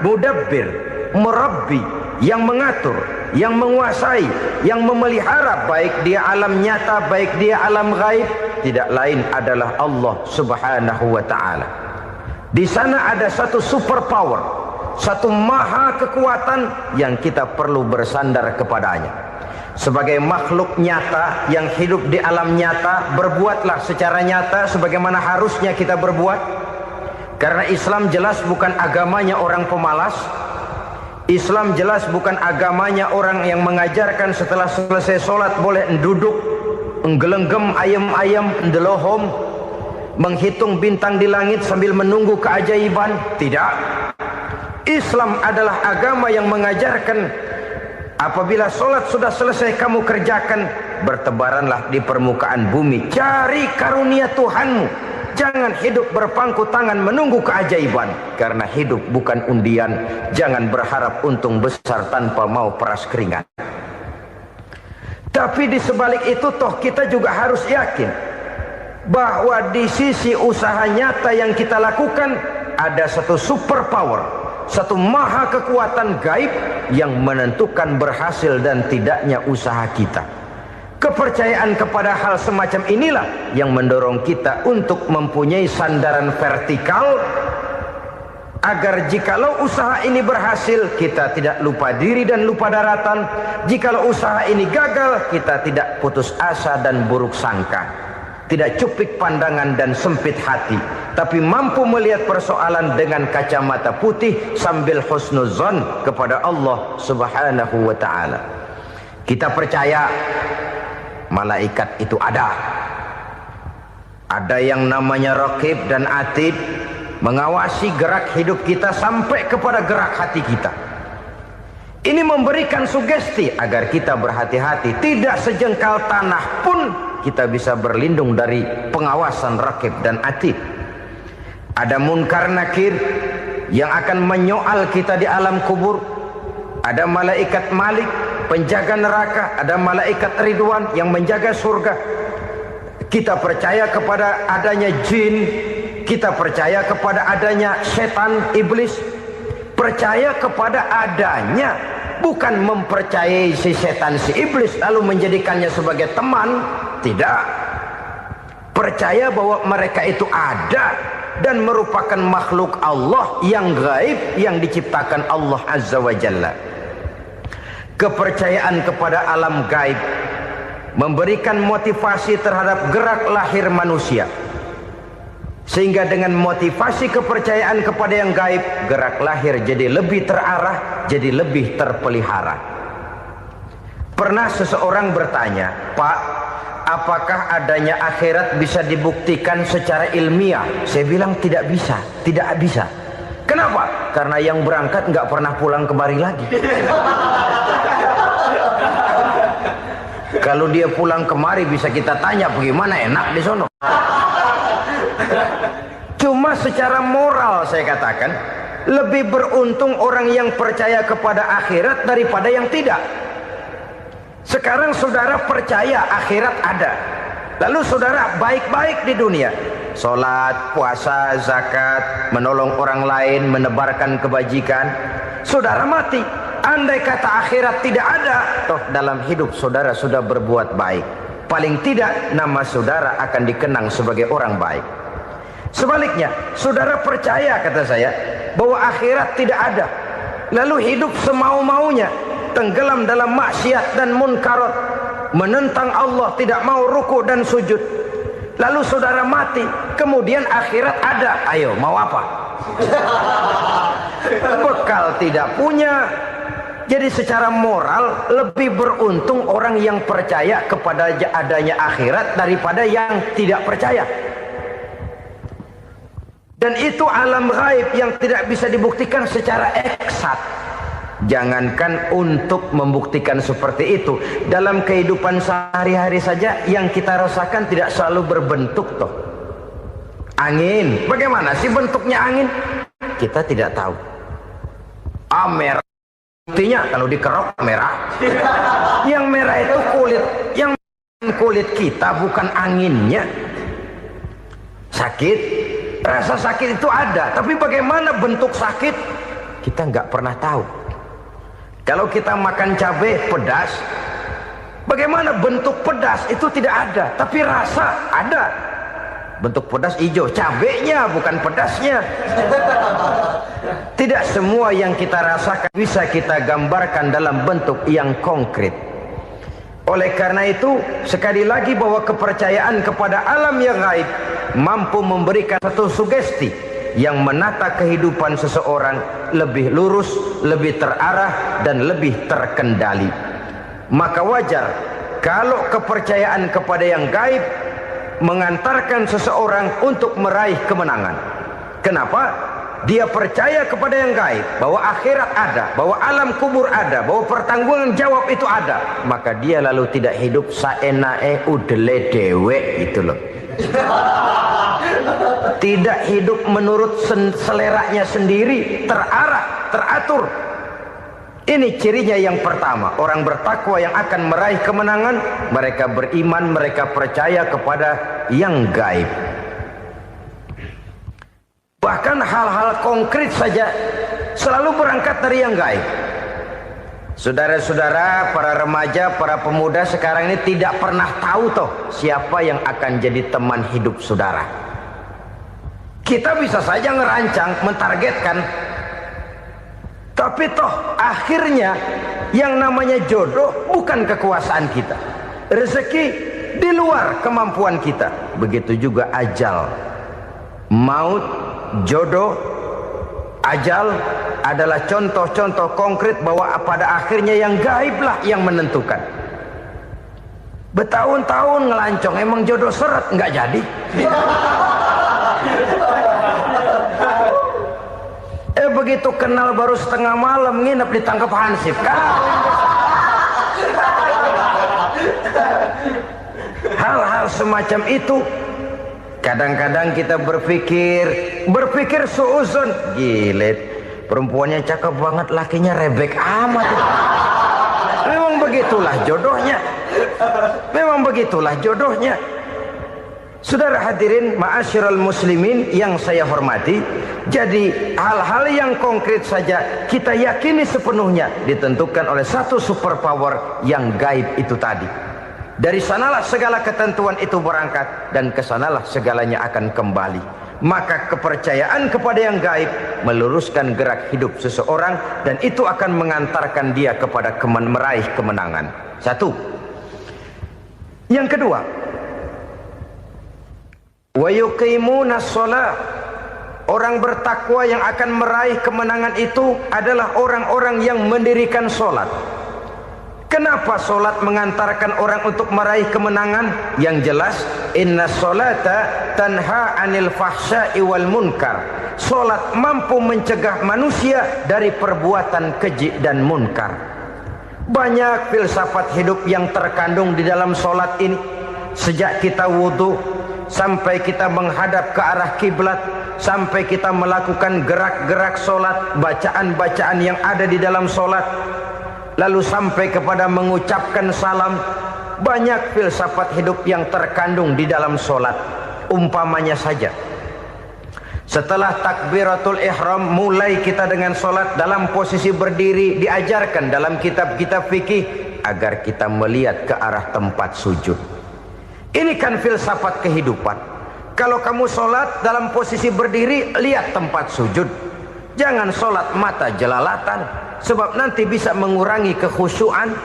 mudabbir, murabbi, yang mengatur, yang menguasai, yang memelihara baik dia alam nyata, baik dia alam gaib, tidak lain adalah Allah Subhanahu wa ta'ala. Di sana ada satu super power, satu maha kekuatan yang kita perlu bersandar kepadanya. Sebagai makhluk nyata yang hidup di alam nyata, berbuatlah secara nyata sebagaimana harusnya kita berbuat. Karena Islam jelas bukan agamanya orang pemalas. Islam jelas bukan agamanya orang yang mengajarkan setelah selesai sholat boleh duduk, nggelenggem ayam-ayam, ndelohom, menghitung bintang di langit sambil menunggu keajaiban. Tidak. Islam adalah agama yang mengajarkan apabila sholat sudah selesai kamu kerjakan, bertebaranlah di permukaan bumi, cari karunia Tuhanmu. Jangan hidup berpangku tangan menunggu keajaiban. Karena hidup bukan undian. Jangan berharap untung besar tanpa mau peras keringat. Tapi di sebalik itu toh kita juga harus yakin bahwa di sisi usaha nyata yang kita lakukan ada satu super power, satu maha kekuatan gaib yang menentukan berhasil dan tidaknya usaha kita. Kepercayaan kepada hal semacam inilah yang mendorong kita untuk mempunyai sandaran vertikal, agar jikalau usaha ini berhasil, kita tidak lupa diri dan lupa daratan. Jikalau usaha ini gagal, kita tidak putus asa dan buruk sangka, tidak cupik pandangan dan sempit hati, tapi mampu melihat persoalan dengan kacamata putih sambil husnuzon kepada Allah Subhanahu wa ta'ala. Kita percaya malaikat itu ada. Ada yang namanya raqib dan atid, mengawasi gerak hidup kita sampai kepada gerak hati kita. Ini memberikan sugesti agar kita berhati-hati. Tidak sejengkal tanah pun kita bisa berlindung dari pengawasan raqib dan atid. Ada munkar nakir yang akan menyoal kita di alam kubur. Ada malaikat Malik, penjaga neraka. Ada malaikat Ridwan yang menjaga surga. Kita percaya kepada adanya jin, kita percaya kepada adanya setan, iblis. Percaya kepada adanya, bukan mempercayai si setan, si iblis lalu menjadikannya sebagai teman. Tidak. Percaya bahwa mereka itu ada dan merupakan makhluk Allah yang gaib, yang diciptakan Allah Azza wa Jalla. Kepercayaan kepada alam gaib memberikan motivasi terhadap gerak lahir manusia, sehingga dengan motivasi kepercayaan kepada yang gaib, gerak lahir jadi lebih terarah, jadi lebih terpelihara. Pernah seseorang bertanya, "Pak, apakah adanya akhirat bisa dibuktikan secara ilmiah?" Saya bilang tidak bisa, tidak bisa. Kenapa? Karena yang berangkat nggak pernah pulang kemari lagi. Kalau dia pulang kemari bisa kita tanya bagaimana enak di sono. Cuma secara moral saya katakan, lebih beruntung orang yang percaya kepada akhirat daripada yang tidak. Sekarang saudara percaya akhirat ada, lalu saudara baik-baik di dunia, sholat, puasa, zakat, menolong orang lain, menebarkan kebajikan. Saudara mati, andai kata akhirat tidak ada, toh dalam hidup saudara sudah berbuat baik. Paling tidak nama saudara akan dikenang sebagai orang baik. Sebaliknya, saudara percaya, kata saya, bahwa akhirat tidak ada, lalu hidup semau-maunya, tenggelam dalam maksiat dan munkarat, menentang Allah, tidak mau ruku dan sujud. Lalu saudara mati, kemudian akhirat ada. Ayo, mau apa? Bekal tidak punya. Jadi secara moral lebih beruntung orang yang percaya kepada adanya akhirat daripada yang tidak percaya. Dan itu alam gaib yang tidak bisa dibuktikan secara eksat. Jangankan untuk membuktikan seperti itu, dalam kehidupan sehari-hari saja yang kita rasakan tidak selalu berbentuk toh. Angin, bagaimana sih bentuknya angin? Kita tidak tahu. Amer Buktinya kalau dikerok merah. Yang merah itu kulit kita, bukan anginnya. Sakit, rasa sakit itu ada, tapi bagaimana bentuk sakit kita nggak pernah tahu. Kalau kita makan cabai pedas, bagaimana bentuk pedas itu tidak ada, tapi rasa ada. Bentuk pedas hijau, cabenya bukan pedasnya. Tidak semua yang kita rasakan bisa kita gambarkan dalam bentuk yang konkret. Oleh karena itu, sekali lagi bahwa kepercayaan kepada alam yang gaib mampu memberikan satu sugesti yang menata kehidupan seseorang lebih lurus, lebih terarah, dan lebih terkendali. Maka wajar kalau kepercayaan kepada yang gaib mengantarkan seseorang untuk meraih kemenangan. Kenapa? Dia percaya kepada yang gaib, bahwa akhirat ada, bahwa alam kubur ada, bahwa pertanggungan jawab itu ada. Maka dia lalu tidak hidup saenae udele dewe, itu loh. Tidak hidup menurut seleranya sendiri, terarah, teratur. Ini cirinya yang pertama. Orang bertakwa yang akan meraih kemenangan, mereka beriman, mereka percaya kepada yang gaib. Bahkan hal-hal konkret saja selalu berangkat dari yang gaib. Saudara-saudara, para remaja, para pemuda sekarang ini tidak pernah tahu toh siapa yang akan jadi teman hidup saudara. Kita bisa saja ngerancang, mentargetkan, tapi toh akhirnya yang namanya jodoh bukan kekuasaan kita. Rezeki di luar kemampuan kita. Begitu juga ajal. Maut, jodoh, ajal adalah contoh-contoh konkret bahwa pada akhirnya yang gaiblah yang menentukan. Bertahun-tahun ngelancong, emang jodoh seret, nggak jadi. Begitu kenal baru setengah malam nginep ditangkap hansip kan. Hal-hal semacam itu kadang-kadang kita berpikir suuzon, gilet, perempuannya cakep banget, lakinya rebek amat. Memang begitulah jodohnya. Memang begitulah jodohnya. Saudara hadirin ma'asyiral muslimin yang saya hormati, jadi hal-hal yang konkret saja kita yakini sepenuhnya ditentukan oleh satu superpower yang gaib itu tadi. Dari sanalah segala ketentuan itu berangkat dan kesanalah segalanya akan kembali. Maka kepercayaan kepada yang gaib meluruskan gerak hidup seseorang dan itu akan mengantarkan dia kepada meraih kemenangan. Satu. Yang kedua, wa yuqimuna shalah. Orang bertakwa yang akan meraih kemenangan itu adalah orang-orang yang mendirikan sholat. Kenapa sholat mengantarkan orang untuk meraih kemenangan? Yang jelas, inna sholata tanha anil fahsya'i wal munkar. Sholat mampu mencegah manusia dari perbuatan keji dan munkar. Banyak filsafat hidup yang terkandung di dalam sholat ini. Sejak kita wudhu sampai kita menghadap ke arah kiblat, sampai kita melakukan gerak-gerak sholat, bacaan-bacaan yang ada di dalam sholat, lalu sampai kepada mengucapkan salam. Banyak filsafat hidup yang terkandung di dalam sholat. Umpamanya saja, setelah takbiratul ihram mulai kita dengan sholat dalam posisi berdiri, diajarkan dalam kitab-kitab fikih agar kita melihat ke arah tempat sujud. Ini kan filsafat kehidupan. Kalau kamu sholat dalam posisi berdiri, lihat tempat sujud. Jangan sholat mata jelalatan, sebab nanti bisa mengurangi kekhusyuan.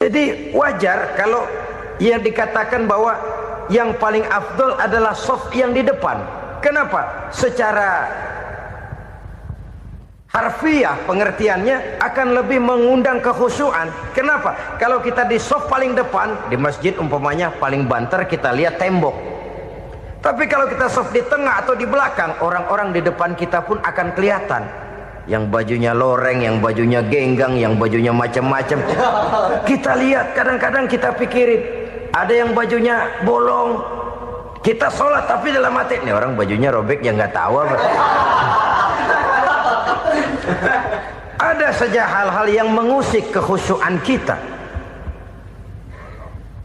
Jadi wajar kalau yang dikatakan bahwa yang paling afdol adalah shaf yang di depan. Kenapa? Secara harfiah pengertiannya akan lebih mengundang kekhusyuan. Kenapa? Kalau kita di shaf paling depan di masjid umpamanya paling banter kita lihat tembok. Tapi kalau kita shaf di tengah atau di belakang, orang-orang di depan kita pun akan kelihatan. Yang bajunya loreng, yang bajunya genggang, yang bajunya macam-macam. Kita lihat, kadang-kadang kita pikirin, ada yang bajunya bolong. Kita sholat tapi dalam hati, nih orang bajunya robek yang nggak tahu apa. Ada saja hal-hal yang mengusik kekhusyuan kita.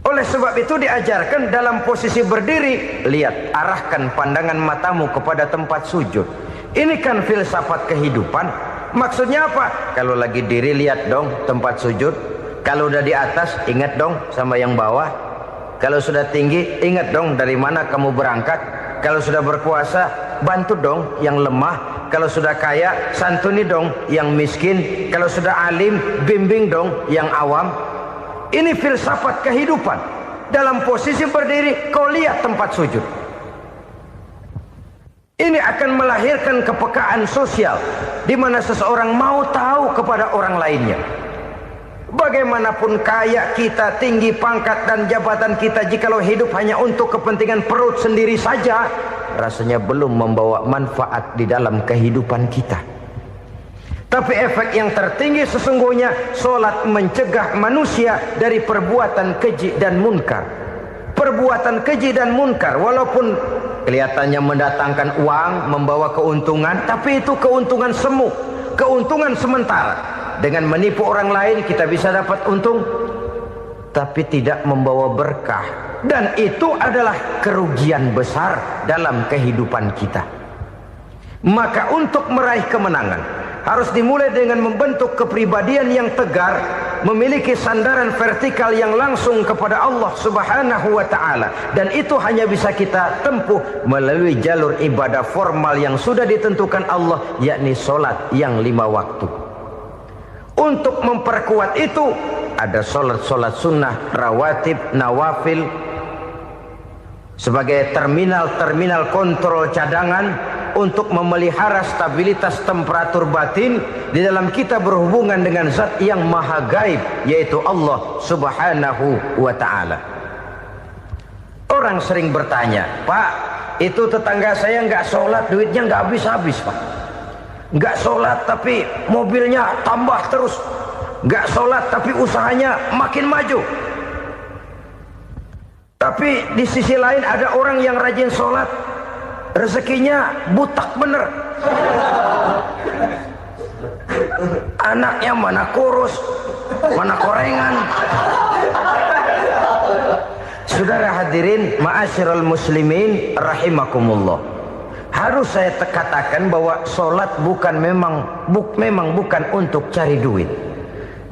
Oleh sebab itu diajarkan dalam posisi berdiri, lihat, arahkan pandangan matamu kepada tempat sujud. Ini kan filsafat kehidupan. Maksudnya apa? Kalau lagi diri, lihat dong tempat sujud. Kalau udah di atas, ingat dong sama yang bawah. Kalau sudah tinggi, ingat dong dari mana kamu berangkat. Kalau sudah berkuasa, bantu dong yang lemah. Kalau sudah kaya, santuni dong yang miskin. Kalau sudah alim, bimbing dong yang awam. Ini filsafat kehidupan. Dalam posisi berdiri, kau lihat tempat sujud. Ini akan melahirkan kepekaan sosial, di mana seseorang mau tahu kepada orang lainnya. Bagaimanapun kaya kita, tinggi pangkat dan jabatan kita, jikalau hidup hanya untuk kepentingan perut sendiri saja, rasanya belum membawa manfaat di dalam kehidupan kita. Tapi efek yang tertinggi sesungguhnya, solat mencegah manusia dari perbuatan keji dan munkar. Perbuatan keji dan munkar, walaupun kelihatannya mendatangkan uang, membawa keuntungan, tapi itu keuntungan semu, keuntungan sementara. Dengan menipu orang lain kita bisa dapat untung, tapi tidak membawa berkah. Dan itu adalah kerugian besar dalam kehidupan kita. Maka untuk meraih kemenangan, harus dimulai dengan membentuk kepribadian yang tegar, memiliki sandaran vertikal yang langsung kepada Allah Subhanahu wa ta'ala. Dan itu hanya bisa kita tempuh melalui jalur ibadah formal yang sudah ditentukan Allah, yakni solat yang 5 waktu. Untuk memperkuat itu, ada solat-solat sunnah, rawatib, nawafil, sebagai terminal-terminal kontrol cadangan untuk memelihara stabilitas temperatur batin di dalam kita berhubungan dengan zat yang maha gaib, yaitu Allah Subhanahu wa ta'ala. Orang sering bertanya, Pak, itu tetangga saya nggak sholat, duitnya nggak habis-habis, Pak. Nggak sholat tapi mobilnya tambah terus. Nggak sholat tapi usahanya makin maju. Tapi di sisi lain ada orang yang rajin sholat, rezekinya butak bener. Anaknya mana kurus, mana korengan. Saudara hadirin ma'asyiral muslimin rahimakumullah. Harus saya katakan bahwa solat memang bukan untuk cari duit.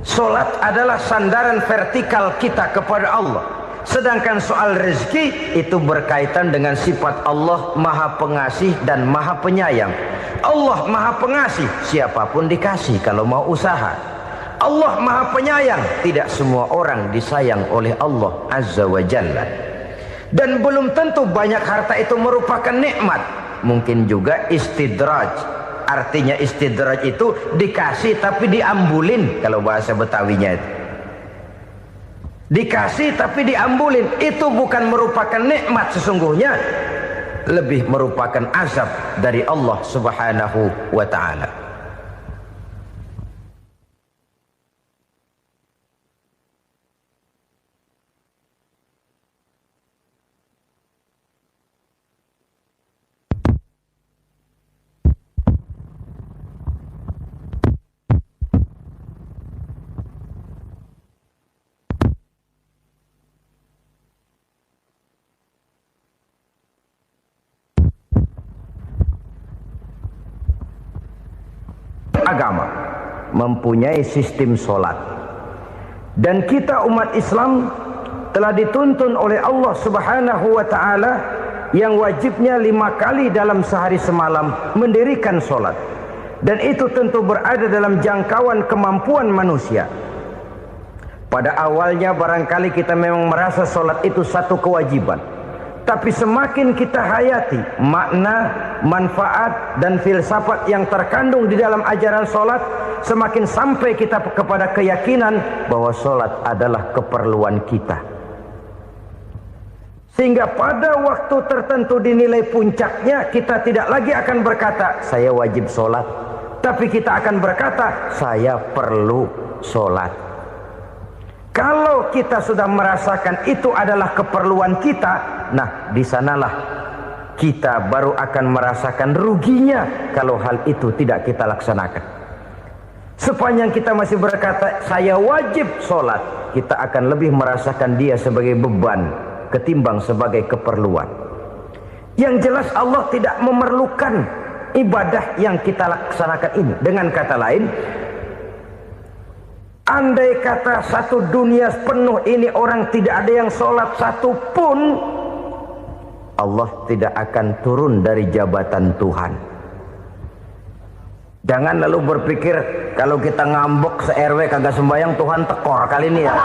Solat adalah sandaran vertikal kita kepada Allah. Sedangkan soal rezeki itu berkaitan dengan sifat Allah Maha Pengasih dan Maha Penyayang. Allah Maha Pengasih, siapapun dikasih kalau mau usaha. Allah Maha Penyayang, tidak semua orang disayang oleh Allah Azza wa Jalla. Dan belum tentu banyak harta itu merupakan nikmat. Mungkin juga istidraj. Artinya istidraj itu dikasih tapi diambulin, kalau bahasa Betawinya itu. Dikasih tapi diambulin, itu bukan merupakan nikmat sesungguhnya, lebih merupakan azab dari Allah Subhanahu wa ta'ala. Agama mempunyai sistem solat, dan kita umat Islam telah dituntun oleh Allah Subhanahu wa ta'ala yang wajibnya 5 kali dalam sehari semalam mendirikan solat, dan itu tentu berada dalam jangkauan kemampuan manusia. Pada awalnya barangkali kita memang merasa solat itu satu kewajiban, tapi semakin kita hayati makna, manfaat dan filsafat yang terkandung di dalam ajaran solat, semakin sampai kita kepada keyakinan bahwa solat adalah keperluan kita. Sehingga pada waktu tertentu dinilai puncaknya, kita tidak lagi akan berkata saya wajib solat, tapi kita akan berkata saya perlu solat. Kalau kita sudah merasakan itu adalah keperluan kita, nah di sanalah kita baru akan merasakan ruginya kalau hal itu tidak kita laksanakan. Sepanjang kita masih berkata saya wajib sholat, kita akan lebih merasakan dia sebagai beban ketimbang sebagai keperluan. Yang jelas Allah tidak memerlukan ibadah yang kita laksanakan ini. Dengan kata lain, andai kata satu dunia penuh ini orang tidak ada yang sholat satu pun, Allah tidak akan turun dari jabatan Tuhan. Jangan lalu berpikir kalau kita ngambek se-RW kagak sembahyang Tuhan tekor kali ini ya.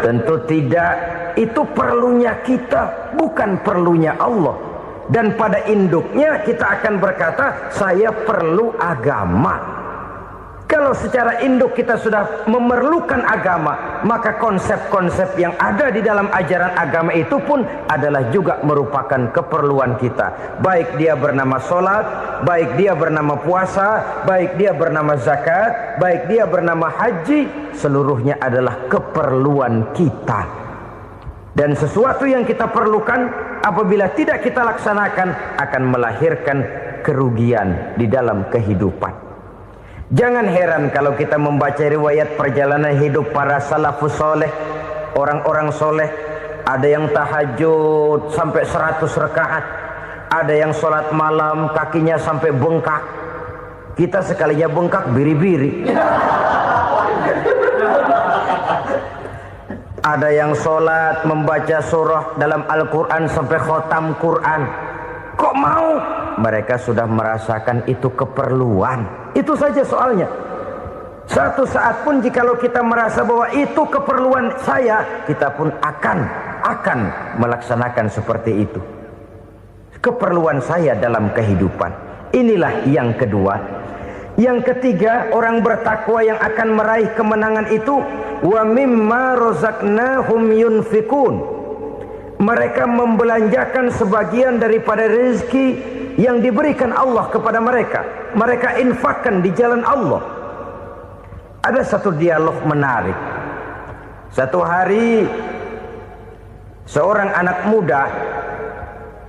Tentu tidak. Itu perlunya kita, bukan perlunya Allah. Dan pada induknya kita akan berkata saya perlu agama. Kalau secara induk kita sudah memerlukan agama, maka konsep-konsep yang ada di dalam ajaran agama itu pun adalah juga merupakan keperluan kita. Baik dia bernama sholat, baik dia bernama puasa, baik dia bernama zakat, baik dia bernama haji, seluruhnya adalah keperluan kita. Dan sesuatu yang kita perlukan apabila tidak kita laksanakan akan melahirkan kerugian di dalam kehidupan. Jangan heran kalau kita membaca riwayat perjalanan hidup para salafus soleh, orang-orang soleh. Ada yang tahajud sampai 100 rakaat, ada yang sholat malam kakinya sampai bengkak. Kita sekalinya bengkak biri-biri. Ada yang sholat membaca surah dalam Al-Quran sampai khotam Quran. Kok mau? Mereka sudah merasakan itu keperluan. Itu saja soalnya. Satu saat pun jikalau kita merasa bahwa itu keperluan saya, kita pun akan melaksanakan seperti itu. Keperluan saya dalam kehidupan. Inilah yang kedua. Yang ketiga, orang bertakwa yang akan meraih kemenangan itu, wa mimma razaqnahum yunfikun. Mereka membelanjakan sebagian daripada rezeki yang diberikan Allah kepada mereka. Mereka infakkan di jalan Allah. Ada satu dialog menarik. Satu hari seorang anak muda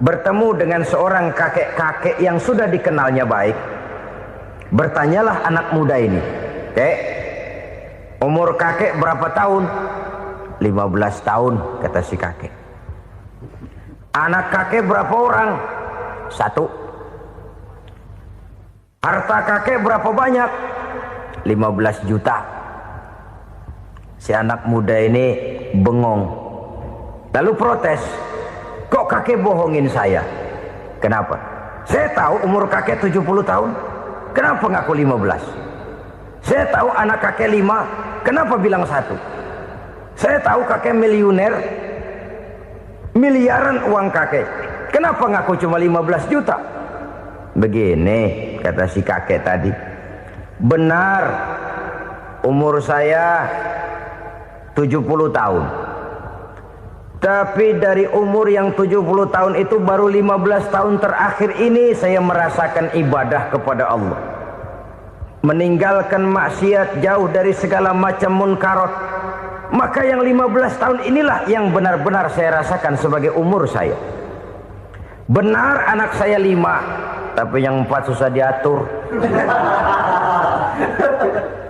bertemu dengan seorang kakek-kakek yang sudah dikenalnya baik. Bertanyalah anak muda ini, "Kek, umur kakek berapa tahun?" 15 tahun, kata si kakek. "Anak kakek berapa orang?" 1. "Harta kakek berapa banyak?" 15 juta. Si anak muda ini bengong. Lalu protes, "Kok kakek bohongin saya?" "Kenapa?" "Saya tahu umur kakek 70 tahun. Kenapa ngaku 15? Saya tahu anak kakek 5. Kenapa bilang 1? Saya tahu kakek miliuner, miliaran uang kakek. Kenapa ngaku cuma 15 juta? Begini, kata si kakek tadi. Benar, umur saya 70 tahun. Tapi dari umur yang 70 tahun itu baru 15 tahun terakhir ini saya merasakan ibadah kepada Allah. Meninggalkan maksiat, jauh dari segala macam munkarat. Maka yang 15 tahun inilah yang benar-benar saya rasakan sebagai umur saya. Benar anak saya 5, tapi yang 4 susah diatur.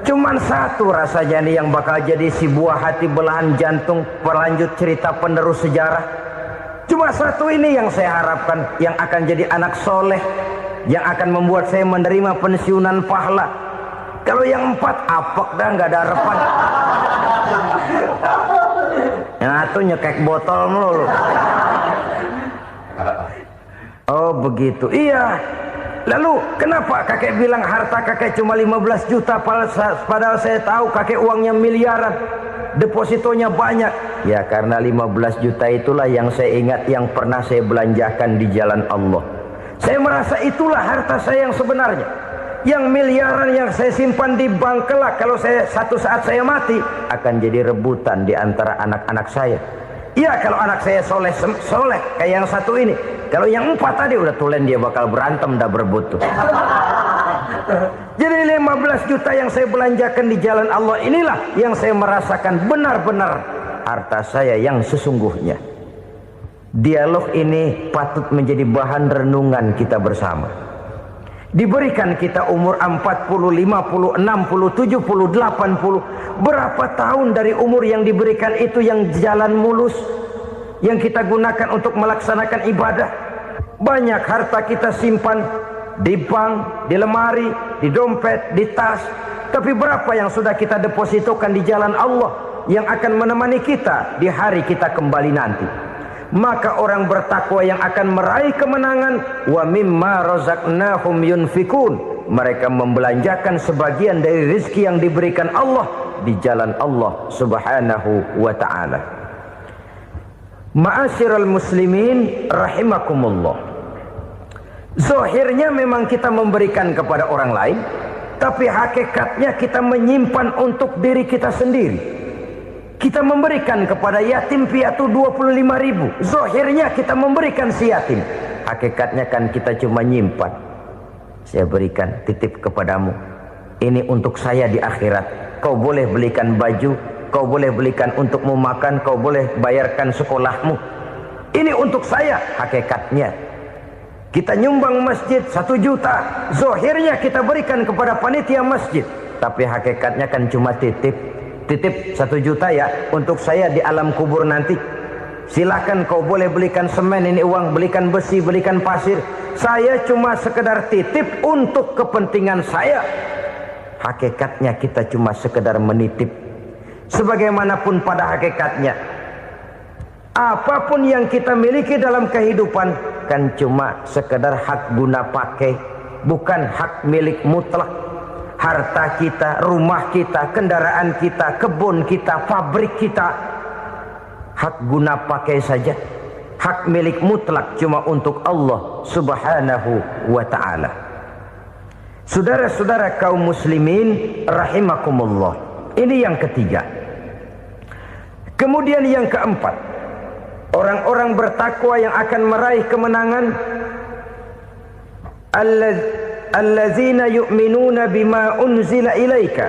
Cuman 1 rasanya nih yang bakal jadi si buah hati belahan jantung pelanjut cerita penerus sejarah. Cuma 1 ini yang saya harapkan, yang akan jadi anak soleh, yang akan membuat saya menerima pensiunan pahala. Kalau yang 4 apek dah, nggak ada harapan. Yang 1 nyekek botol melulu. Oh begitu, iya. Lalu kenapa kakek bilang harta kakek cuma 15 juta padahal saya tahu kakek uangnya miliaran, depositonya banyak? Ya karena 15 juta itulah yang saya ingat yang pernah saya belanjakan di jalan Allah. Saya merasa itulah harta saya yang sebenarnya. Yang miliaran yang saya simpan di bank kelak kalau satu saat saya mati akan jadi rebutan di antara anak-anak saya. Iya kalau anak saya soleh kayak yang 1 ini. Kalau yang 4 tadi udah tulen dia bakal berantem dah berebut tuh. Jadi 15 juta yang saya belanjakan di jalan Allah inilah yang saya merasakan benar-benar harta saya yang sesungguhnya. Dialog ini patut menjadi bahan renungan kita bersama. Diberikan kita umur 40, 50, 60, 70, 80. Berapa tahun dari umur yang diberikan itu yang jalan mulus, yang kita gunakan untuk melaksanakan ibadah? Banyak harta kita simpan di bank, di lemari, di dompet, di tas. Tapi berapa yang sudah kita depositokan di jalan Allah yang akan menemani kita di hari kita kembali nanti? Maka orang bertakwa yang akan meraih kemenangan, wa mimma razaqnahum yunfikun, mereka membelanjakan sebagian dari rezeki yang diberikan Allah di jalan Allah Subhanahu wa ta'ala. Ma'asyiral muslimin rahimakumullah, zahirnya memang kita memberikan kepada orang lain, tapi hakikatnya kita menyimpan untuk diri kita sendiri. Kita memberikan kepada yatim piatu 25.000. Zahirnya kita memberikan si yatim, hakikatnya kan kita cuma nyimpan. Saya berikan, titip kepadamu, ini untuk saya di akhirat. Kau boleh belikan baju, kau boleh belikan untukmu makan, kau boleh bayarkan sekolahmu. Ini untuk saya. Hakikatnya kita nyumbang masjid 1 juta, zahirnya kita berikan kepada panitia masjid, tapi hakikatnya kan cuma titip 1 juta ya, untuk saya di alam kubur nanti. Silakan kau boleh belikan semen, ini uang, belikan besi, belikan pasir. Saya cuma sekedar titip untuk kepentingan saya. Hakikatnya kita cuma sekedar menitip. Sebagaimanapun pada hakikatnya, apapun yang kita miliki dalam kehidupan kan cuma sekedar hak guna pakai, bukan hak milik mutlak. Harta kita, rumah kita, kendaraan kita, kebun kita, pabrik kita, hak guna pakai saja. Hak milik mutlak cuma untuk Allah Subhanahu wa ta'ala. Saudara-saudara kaum muslimin rahimakumullah, ini yang ketiga. Kemudian yang keempat, orang-orang bertakwa yang akan meraih kemenangan, allazina yu'minuna bima unzila ilaika,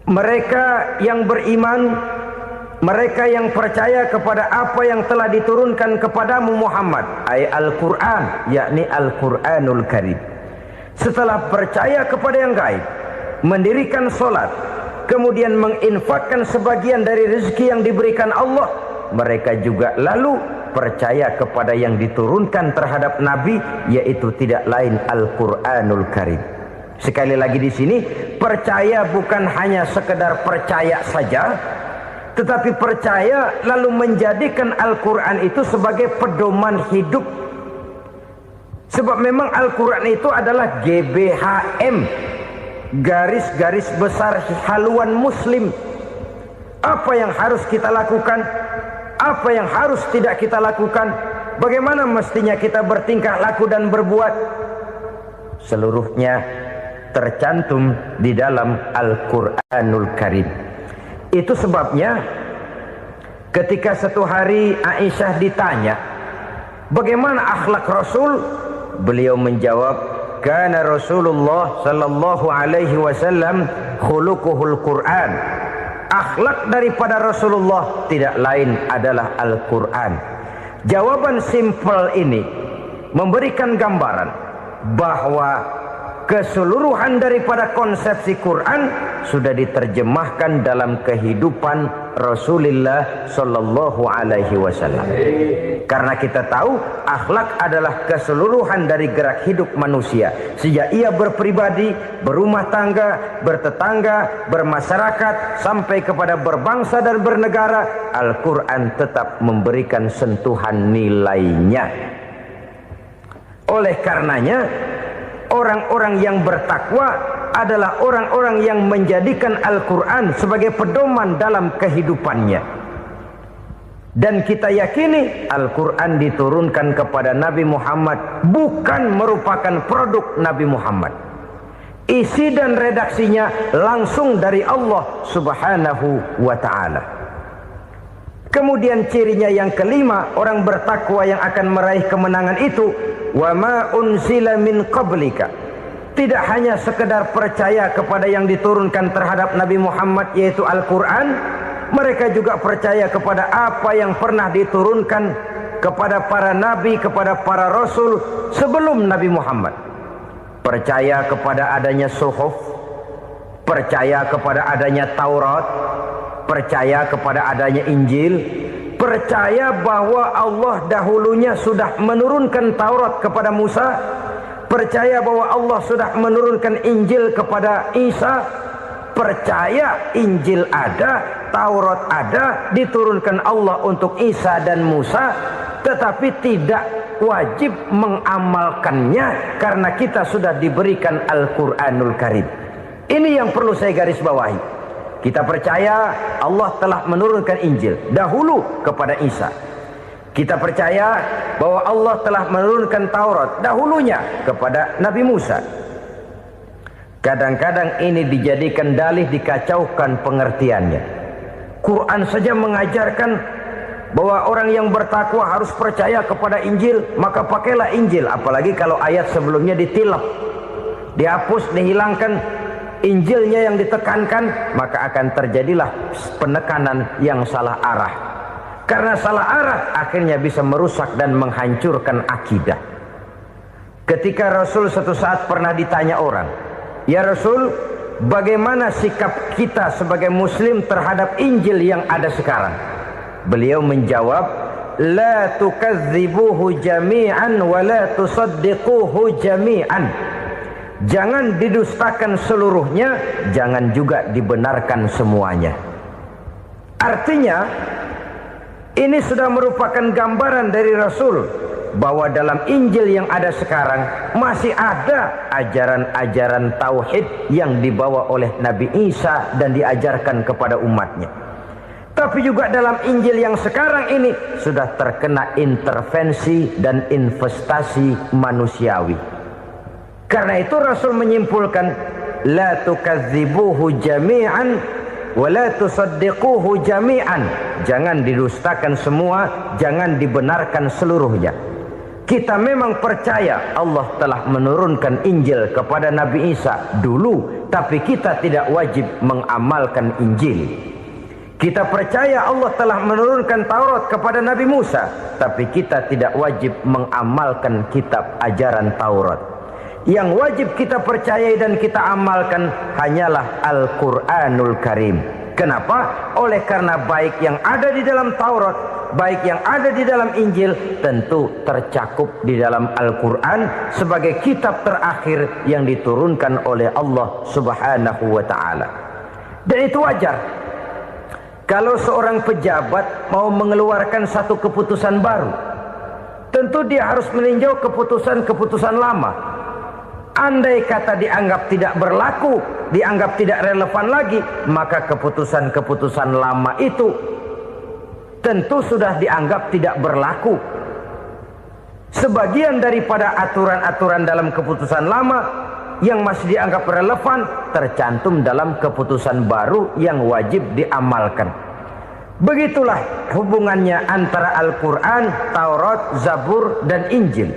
mereka yang beriman, mereka yang percaya kepada apa yang telah diturunkan kepadamu Muhammad, ay Al-Quran, yakni Al-Quranul Karim. Setelah percaya kepada yang gaib, mendirikan solat, kemudian menginfakkan sebagian dari rezeki yang diberikan Allah, mereka juga lalu percaya kepada yang diturunkan terhadap Nabi, yaitu tidak lain Al-Quranul Karim. Sekali lagi di sini, percaya bukan hanya sekedar percaya saja, tetapi percaya lalu menjadikan Al-Quran itu sebagai pedoman hidup. Sebab memang Al-Quran itu adalah GBHM, garis-garis besar haluan muslim. Apa yang harus kita lakukan, apa yang harus tidak kita lakukan, bagaimana mestinya kita bertingkah laku dan berbuat, seluruhnya tercantum di dalam Al-Quranul Karim. Itu sebabnya ketika satu hari Aisyah ditanya bagaimana akhlak Rasul, beliau menjawab, kana Rasulullah sallallahu alaihi wasallam khuluquhul Quran. Akhlak daripada Rasulullah tidak lain adalah Al-Quran. Jawaban simpel ini memberikan gambaran bahwa keseluruhan daripada konsepsi Quran sudah diterjemahkan dalam kehidupan Rasulullah sallallahu alaihi wasallam. Karena kita tahu akhlak adalah keseluruhan dari gerak hidup manusia. Sejak ia berpribadi, berumah tangga, bertetangga, bermasyarakat, sampai kepada berbangsa dan bernegara, Al-Quran tetap memberikan sentuhan nilainya. Oleh karenanya, orang-orang yang bertakwa adalah orang-orang yang menjadikan Al-Quran sebagai pedoman dalam kehidupannya. Dan kita yakini Al-Quran diturunkan kepada Nabi Muhammad bukan merupakan produk Nabi Muhammad. Isi dan redaksinya langsung dari Allah Subhanahu wa ta'ala. Kemudian cirinya yang kelima, orang bertakwa yang akan meraih kemenangan itu, wa ma unzila min qablika. Tidak hanya sekedar percaya kepada yang diturunkan terhadap Nabi Muhammad, yaitu Al-Quran, mereka juga percaya kepada apa yang pernah diturunkan kepada para nabi, kepada para rasul sebelum Nabi Muhammad. percaya kepada adanya suhuf, percaya kepada adanya Taurat, percaya kepada adanya Injil, percaya bahwa Allah dahulunya sudah menurunkan Taurat kepada Musa, percaya bahwa Allah sudah menurunkan Injil kepada Isa, percaya Injil ada, Taurat ada, diturunkan Allah untuk Isa dan Musa, tetapi tidak wajib mengamalkannya karena kita sudah diberikan Al-Quranul Karim. Ini yang perlu saya garis bawahi. Kita percaya Allah telah menurunkan Injil dahulu kepada Isa. Kita percaya bahwa Allah telah menurunkan Taurat dahulunya kepada Nabi Musa. Kadang-kadang ini dijadikan dalih, dikacaukan pengertiannya. Quran saja mengajarkan bahwa orang yang bertakwa harus percaya kepada Injil, maka pakailah Injil. Apalagi kalau ayat sebelumnya ditilap, dihapus, dihilangkan, Injilnya yang ditekankan, maka akan terjadilah penekanan yang salah arah. Karena salah arah akhirnya bisa merusak dan menghancurkan akidah. Ketika Rasul suatu saat pernah ditanya orang, "Ya Rasul, bagaimana sikap kita sebagai muslim terhadap Injil yang ada sekarang?" Beliau menjawab, "La tukadzibuhu jami'an wa la tusaddiquhu jami'an." Jangan didustakan seluruhnya, jangan juga dibenarkan semuanya. Artinya, ini sudah merupakan gambaran dari Rasul bahwa dalam Injil yang ada sekarang masih ada ajaran-ajaran tauhid yang dibawa oleh Nabi Isa dan diajarkan kepada umatnya. Tapi juga dalam Injil yang sekarang ini sudah terkena intervensi dan investasi manusiawi. Karena itu Rasul menyimpulkan, la tukadzibuhu jami'an wa la tusaddiquhu jami'an. Jangan didustakan semua, jangan dibenarkan seluruhnya. Kita memang percaya Allah telah menurunkan Injil kepada Nabi Isa dulu, tapi kita tidak wajib mengamalkan Injil. Kita percaya Allah telah menurunkan Taurat kepada Nabi Musa, tapi kita tidak wajib mengamalkan kitab ajaran Taurat. Yang wajib kita percayai dan kita amalkan hanyalah Al-Quranul Karim. Kenapa? Oleh karena baik yang ada di dalam Taurat, baik yang ada di dalam Injil, tentu tercakup di dalam Al-Quran sebagai kitab terakhir yang diturunkan oleh Allah Subhanahu wa Ta'ala. Dan itu wajar. Kalau seorang pejabat mau mengeluarkan satu keputusan baru, tentu dia harus meninjau keputusan-keputusan lama. Andai kata dianggap tidak berlaku, dianggap tidak relevan lagi, maka keputusan-keputusan lama itu tentu sudah dianggap tidak berlaku. Sebagian daripada aturan-aturan dalam keputusan lama yang masih dianggap relevan tercantum dalam keputusan baru yang wajib diamalkan. Begitulah hubungannya antara Al-Quran, Taurat, Zabur, dan Injil.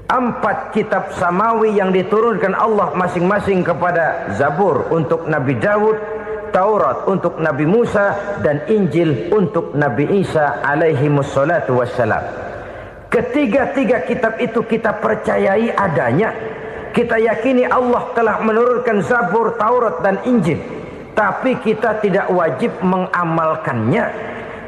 4 kitab samawi yang diturunkan Allah masing-masing kepada Zabur untuk Nabi Daud, Taurat untuk Nabi Musa, dan Injil untuk Nabi Isa alaihi wassalatu wassalam. Ketiga-tiga kitab itu kita percayai adanya. Kita yakini Allah telah menurunkan Zabur, Taurat, dan Injil. Tapi kita tidak wajib mengamalkannya.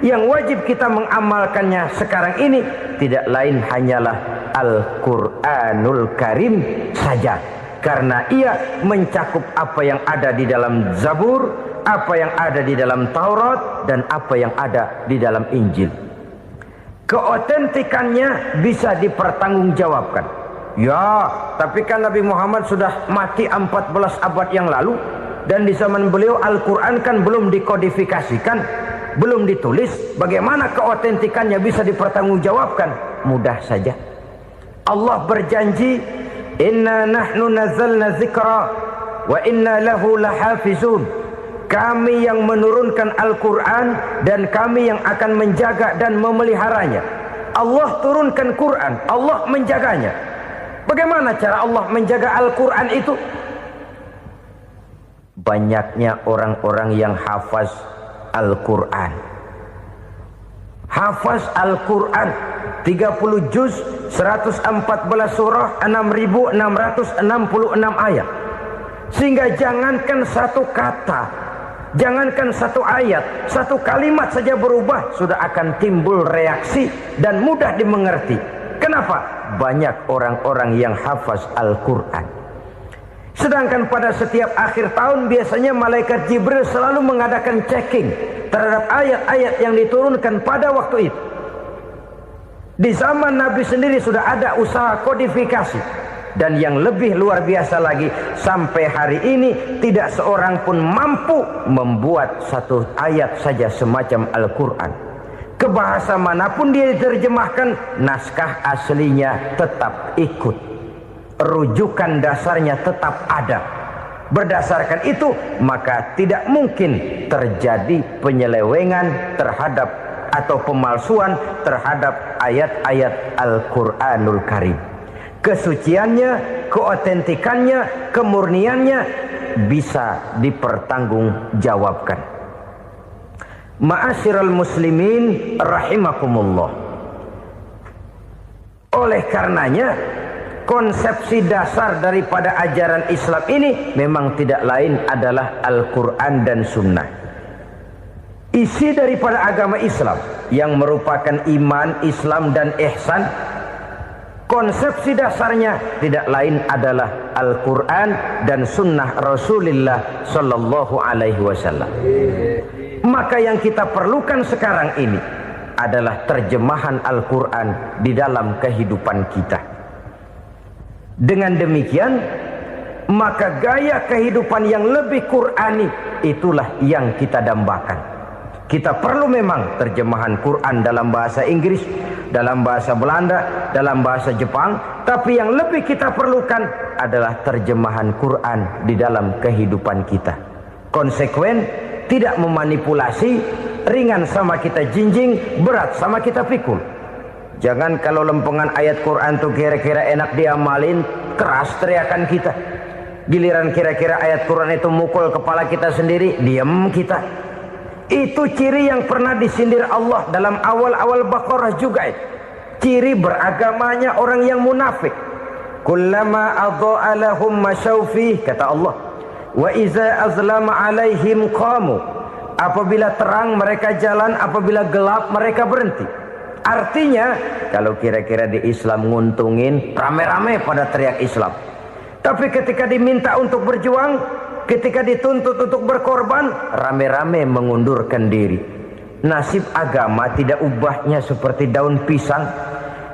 Yang wajib kita mengamalkannya sekarang ini tidak lain hanyalah Al-Quranul Karim saja. Karena ia mencakup apa yang ada di dalam Zabur, apa yang ada di dalam Taurat, dan apa yang ada di dalam Injil. Keotentikannya bisa dipertanggungjawabkan. Ya, tapi kan Nabi Muhammad sudah mati 14 abad yang lalu, dan di zaman beliau Al-Quran kan belum dikodifikasikan, belum ditulis. Bagaimana keotentikannya bisa dipertanggungjawabkan? Mudah saja. Allah berjanji, "Inna nahnu nazzalna dzikra wa inna lahu lahafizun." Kami yang menurunkan Al-Quran dan kami yang akan menjaga dan memeliharanya. Allah turunkan Quran, Allah menjaganya. Bagaimana cara Allah menjaga Al-Quran itu? Banyaknya orang-orang yang hafaz Al-Quran. hafaz Al-Quran 30 juz, 114 surah, 6.666 ayat. Sehingga jangankan satu kata, jangankan satu ayat, satu kalimat saja berubah, sudah akan timbul reaksi dan mudah dimengerti. Kenapa? Banyak orang-orang yang hafaz Al-Quran. Sedangkan pada setiap akhir tahun biasanya malaikat Jibril selalu mengadakan checking terhadap ayat-ayat yang diturunkan pada waktu itu. Di zaman Nabi sendiri sudah ada usaha kodifikasi. Dan yang lebih luar biasa lagi, sampai hari ini tidak seorang pun mampu membuat satu ayat saja semacam Al-Quran. Ke bahasa manapun dia diterjemahkan, naskah aslinya tetap ikut. Rujukan dasarnya tetap ada. Berdasarkan itu, maka tidak mungkin terjadi penyelewengan terhadap atau pemalsuan terhadap ayat-ayat Al-Quranul Karim. Kesuciannya, keotentikannya, kemurniannya bisa dipertanggungjawabkan. Ma'asyiral muslimin rahimakumullah. Oleh karenanya, konsepsi dasar daripada ajaran Islam ini memang tidak lain adalah Al-Quran dan Sunnah. Isi daripada agama Islam yang merupakan iman, Islam dan ihsan, konsepsi dasarnya tidak lain adalah Al-Quran dan Sunnah Rasulullah Sallallahu Alaihi Wasallam. Maka yang kita perlukan sekarang ini adalah terjemahan Al-Quran di dalam kehidupan kita. Dengan demikian, maka gaya kehidupan yang lebih Qurani itulah yang kita dambakan. Kita perlu memang terjemahan Quran dalam bahasa Inggris, dalam bahasa Belanda, dalam bahasa Jepang, tapi yang lebih kita perlukan adalah terjemahan Quran di dalam kehidupan kita. Konsekuen, tidak memanipulasi, ringan sama kita jinjing, berat sama kita pikul. Jangan kalau lempengan ayat Quran tuh kira-kira enak diamalin, keras teriakan kita. Giliran kira-kira ayat Quran itu mukul kepala kita sendiri, diam kita. Itu ciri yang pernah disindir Allah dalam awal-awal Baqarah juga itu. Ciri beragamanya orang yang munafik. Kullama adha'a lahum masyawfih, kata Allah. Wa iza azlama alaihim qamu. Apabila terang mereka jalan, apabila gelap mereka berhenti. Artinya, kalau kira-kira di Islam nguntungin, rame-rame pada teriak Islam. Tapi ketika diminta untuk berjuang, ketika dituntut untuk berkorban, rame-rame mengundurkan diri. Nasib agama tidak ubahnya seperti daun pisang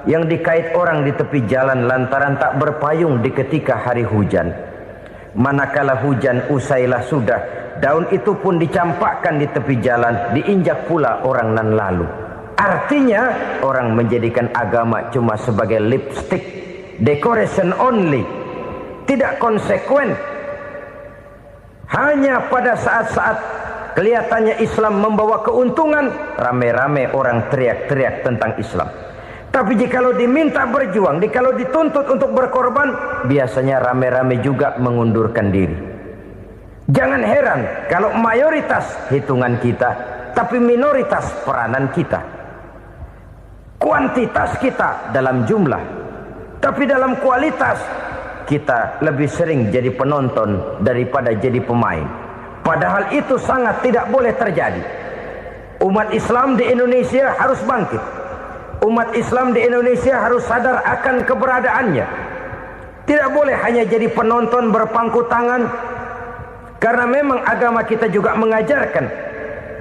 yang dikait orang di tepi jalan lantaran tak berpayung di ketika hari hujan. Manakala hujan usailah sudah, daun itu pun dicampakkan di tepi jalan, diinjak pula orang nan lalu. Artinya, orang menjadikan agama cuma sebagai lipstick, decoration only, tidak konsekuen. Hanya pada saat-saat kelihatannya Islam membawa keuntungan, rame-rame orang teriak-teriak tentang Islam. Tapi jikalau diminta berjuang, jikalau dituntut untuk berkorban, biasanya rame-rame juga mengundurkan diri. Jangan heran kalau mayoritas hitungan kita, tapi minoritas peranan kita. Kuantitas kita dalam jumlah, tapi dalam kualitas kita lebih sering jadi penonton daripada jadi pemain. Padahal itu sangat tidak boleh terjadi. Umat Islam di Indonesia harus bangkit. Umat Islam di Indonesia harus sadar akan keberadaannya. Tidak boleh hanya jadi penonton berpangku tangan. Karena memang agama kita juga mengajarkan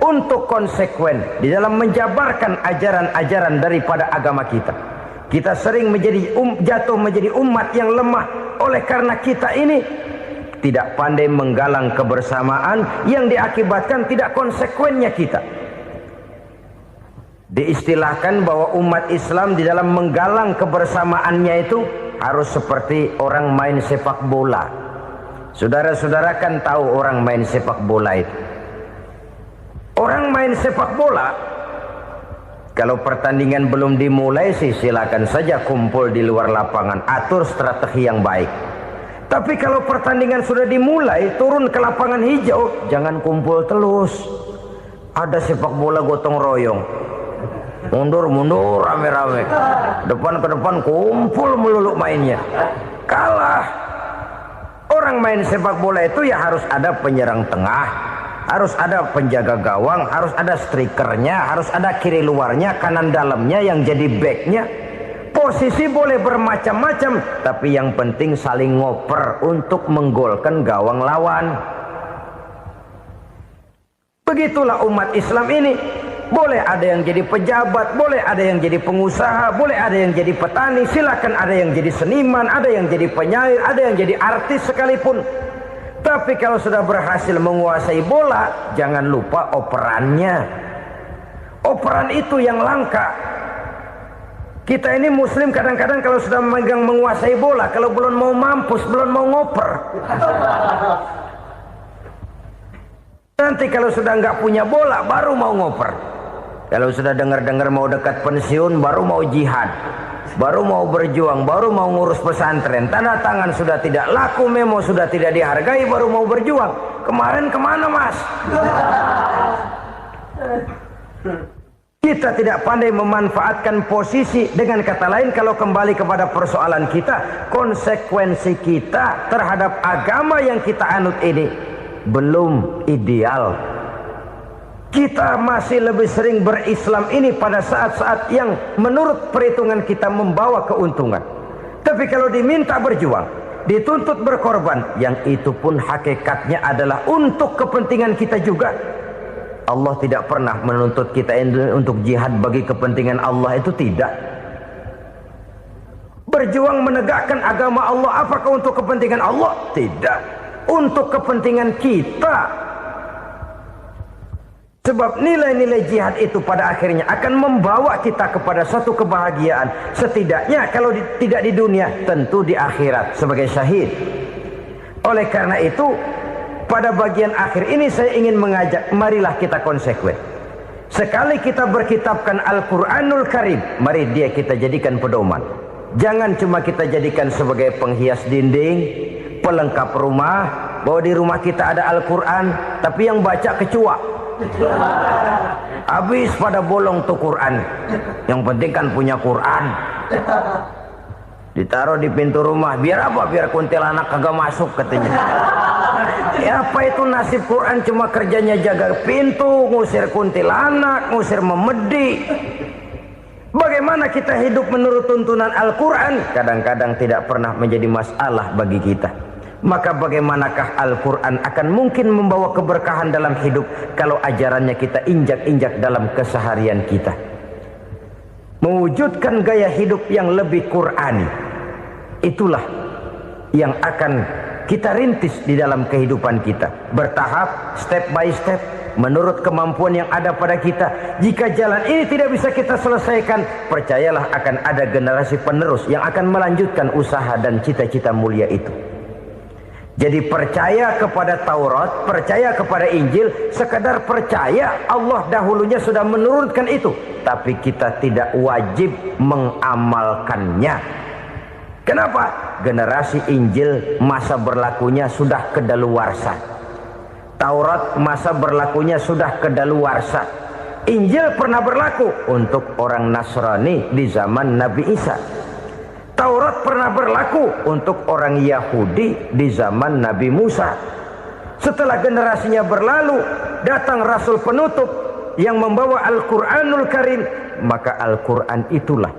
untuk konsekuen di dalam menjabarkan ajaran-ajaran daripada agama kita. Kita sering jatuh menjadi umat yang lemah oleh karena kita ini tidak pandai menggalang kebersamaan yang diakibatkan tidak konsekuennya kita. Diistilahkan bahwa umat Islam di dalam menggalang kebersamaannya itu harus seperti orang main sepak bola. Saudara-saudara kan tahu orang main sepak bola itu. Orang main sepak bola, kalau pertandingan belum dimulai sih silakan saja kumpul di luar lapangan, atur strategi yang baik. Tapi kalau pertandingan sudah dimulai, turun ke lapangan hijau, jangan kumpul terus. Ada sepak bola gotong royong. mundur rame-rame, depan ke depan kumpul melulu mainnya. Kalah. Orang main sepak bola itu ya harus ada penyerang tengah, harus ada penjaga gawang, harus ada strikernya, harus ada kiri luarnya, kanan dalamnya yang jadi backnya. Posisi boleh bermacam-macam, tapi yang penting saling ngoper untuk menggolkan gawang lawan. Begitulah umat Islam ini. Boleh ada yang jadi pejabat, boleh ada yang jadi pengusaha, boleh ada yang jadi petani, silakan ada yang jadi seniman, ada yang jadi penyair, ada yang jadi artis sekalipun. Tapi kalau sudah berhasil menguasai bola, jangan lupa operannya. Operan itu yang langka. Kita ini muslim kadang-kadang kalau sudah memegang menguasai bola, kalau belum mau mampus, belum mau ngoper. Nanti kalau sudah nggak punya bola, baru mau ngoper. Kalau sudah dengar-dengar mau dekat pensiun, baru mau jihad, baru mau berjuang, baru mau ngurus pesantren. Tanda tangan sudah tidak laku, memo sudah tidak dihargai, baru mau berjuang. Kemarin kemana mas? Kita tidak pandai memanfaatkan posisi. Dengan kata lain, kalau kembali kepada persoalan kita, konsekuensi kita terhadap agama yang kita anut ini belum ideal. Kita masih lebih sering berislam ini pada saat-saat yang menurut perhitungan kita membawa keuntungan. Tapi kalau diminta berjuang, dituntut berkorban, yang itu pun hakikatnya adalah untuk kepentingan kita juga. Allah tidak pernah menuntut kita untuk jihad bagi kepentingan Allah, itu tidak. Berjuang menegakkan agama Allah, apakah untuk kepentingan Allah? Tidak. Untuk kepentingan kita. Sebab nilai-nilai jihad itu pada akhirnya akan membawa kita kepada suatu kebahagiaan. Setidaknya kalau tidak di dunia, tentu di akhirat sebagai syahid. Oleh karena itu, pada bagian akhir ini saya ingin mengajak, marilah kita konsekuen. Sekali kita berkitabkan Al-Quranul Karim, mari dia kita jadikan pedoman. Jangan cuma kita jadikan sebagai penghias dinding, pelengkap rumah, bahwa di rumah kita ada Al-Quran, tapi yang baca kecoa. Habis pada bolong tuh Quran. Yang penting kan punya Quran. Ditaruh di pintu rumah. Biar apa? Biar kuntilanak kagak masuk katanya. Ya apa itu nasib Quran? Cuma kerjanya jaga pintu, ngusir kuntilanak, ngusir memedi. Bagaimana kita hidup menurut tuntunan Al-Quran? Kadang-kadang tidak pernah menjadi masalah bagi kita. Maka bagaimanakah Al-Quran akan mungkin membawa keberkahan dalam hidup kalau ajarannya kita injak-injak dalam keseharian kita. Mewujudkan gaya hidup yang lebih Qurani, itulah yang akan kita rintis di dalam kehidupan kita. Bertahap, step by step, menurut kemampuan yang ada pada kita. Jika jalan ini tidak bisa kita selesaikan, percayalah akan ada generasi penerus yang akan melanjutkan usaha dan cita-cita mulia itu. Jadi percaya kepada Taurat, percaya kepada Injil, sekadar percaya Allah dahulunya sudah menurunkan itu, tapi kita tidak wajib mengamalkannya. Kenapa? Generasi Injil masa berlakunya sudah kedaluarsa. Taurat masa berlakunya sudah kedaluarsa. Injil pernah berlaku untuk orang Nasrani di zaman Nabi Isa. Taurat pernah berlaku untuk orang Yahudi di zaman Nabi Musa. Setelah generasinya berlalu, datang Rasul penutup yang membawa Al-Quranul Karim. Maka Al-Quran itulah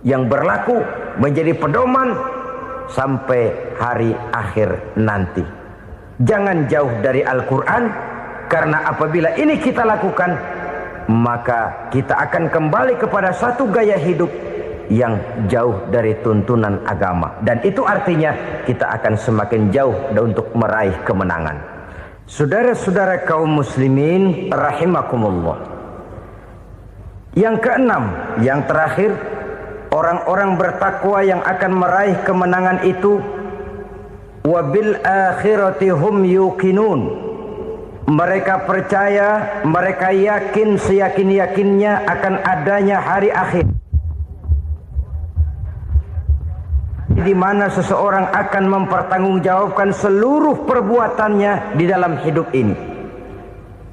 yang berlaku menjadi pedoman sampai hari akhir nanti. Jangan jauh dari Al-Quran, karena apabila ini kita lakukan, maka kita akan kembali kepada satu gaya hidup yang jauh dari tuntunan agama, dan itu artinya kita akan semakin jauh untuk meraih kemenangan. Saudara-saudara kaum muslimin rahimakumullah. Yang keenam, yang terakhir, orang-orang bertakwa yang akan meraih kemenangan itu wabil akhirati hum yuqinun. Mereka percaya, mereka yakin seyakin-yakinnya akan adanya hari akhir, di mana seseorang akan mempertanggungjawabkan seluruh perbuatannya di dalam hidup ini.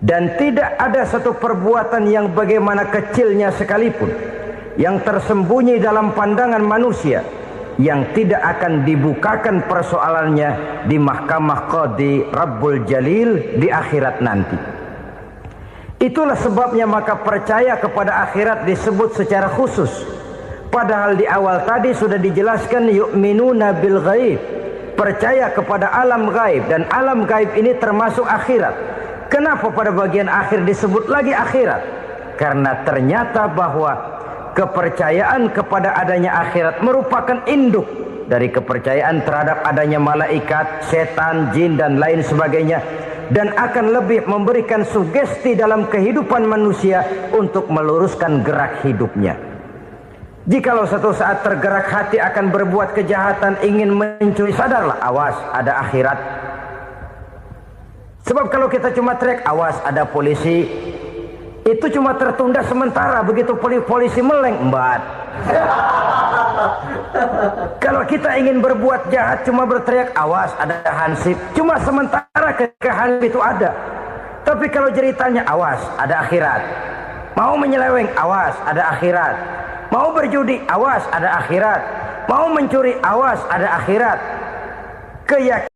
Dan tidak ada satu perbuatan yang bagaimana kecilnya sekalipun yang tersembunyi dalam pandangan manusia yang tidak akan dibukakan persoalannya di mahkamah Qadi Rabbul Jalil di akhirat nanti. Itulah sebabnya maka percaya kepada akhirat disebut secara khusus. Padahal di awal tadi sudah dijelaskan yu'minuna bil ghaib, percaya kepada alam gaib, dan alam gaib ini termasuk akhirat. Kenapa pada bagian akhir disebut lagi akhirat? Karena ternyata bahwa kepercayaan kepada adanya akhirat merupakan induk dari kepercayaan terhadap adanya malaikat, setan, jin, dan lain sebagainya, dan akan lebih memberikan sugesti dalam kehidupan manusia untuk meluruskan gerak hidupnya. Jikalau satu saat tergerak hati akan berbuat kejahatan, ingin mencuri, sadarlah, awas, ada akhirat. Sebab kalau kita cuma teriak, awas, ada polisi, itu cuma tertunda sementara. Begitu polisi meleng, embat. Kalau kita ingin berbuat jahat, cuma berteriak, awas, ada hansip, cuma sementara ketika hansip itu ada. Tapi kalau ceritanya, awas, ada akhirat. Mau menyeleweng, awas, ada akhirat. Mau berjudi, awas, ada akhirat. Mau mencuri, awas, ada akhirat. Keyakinan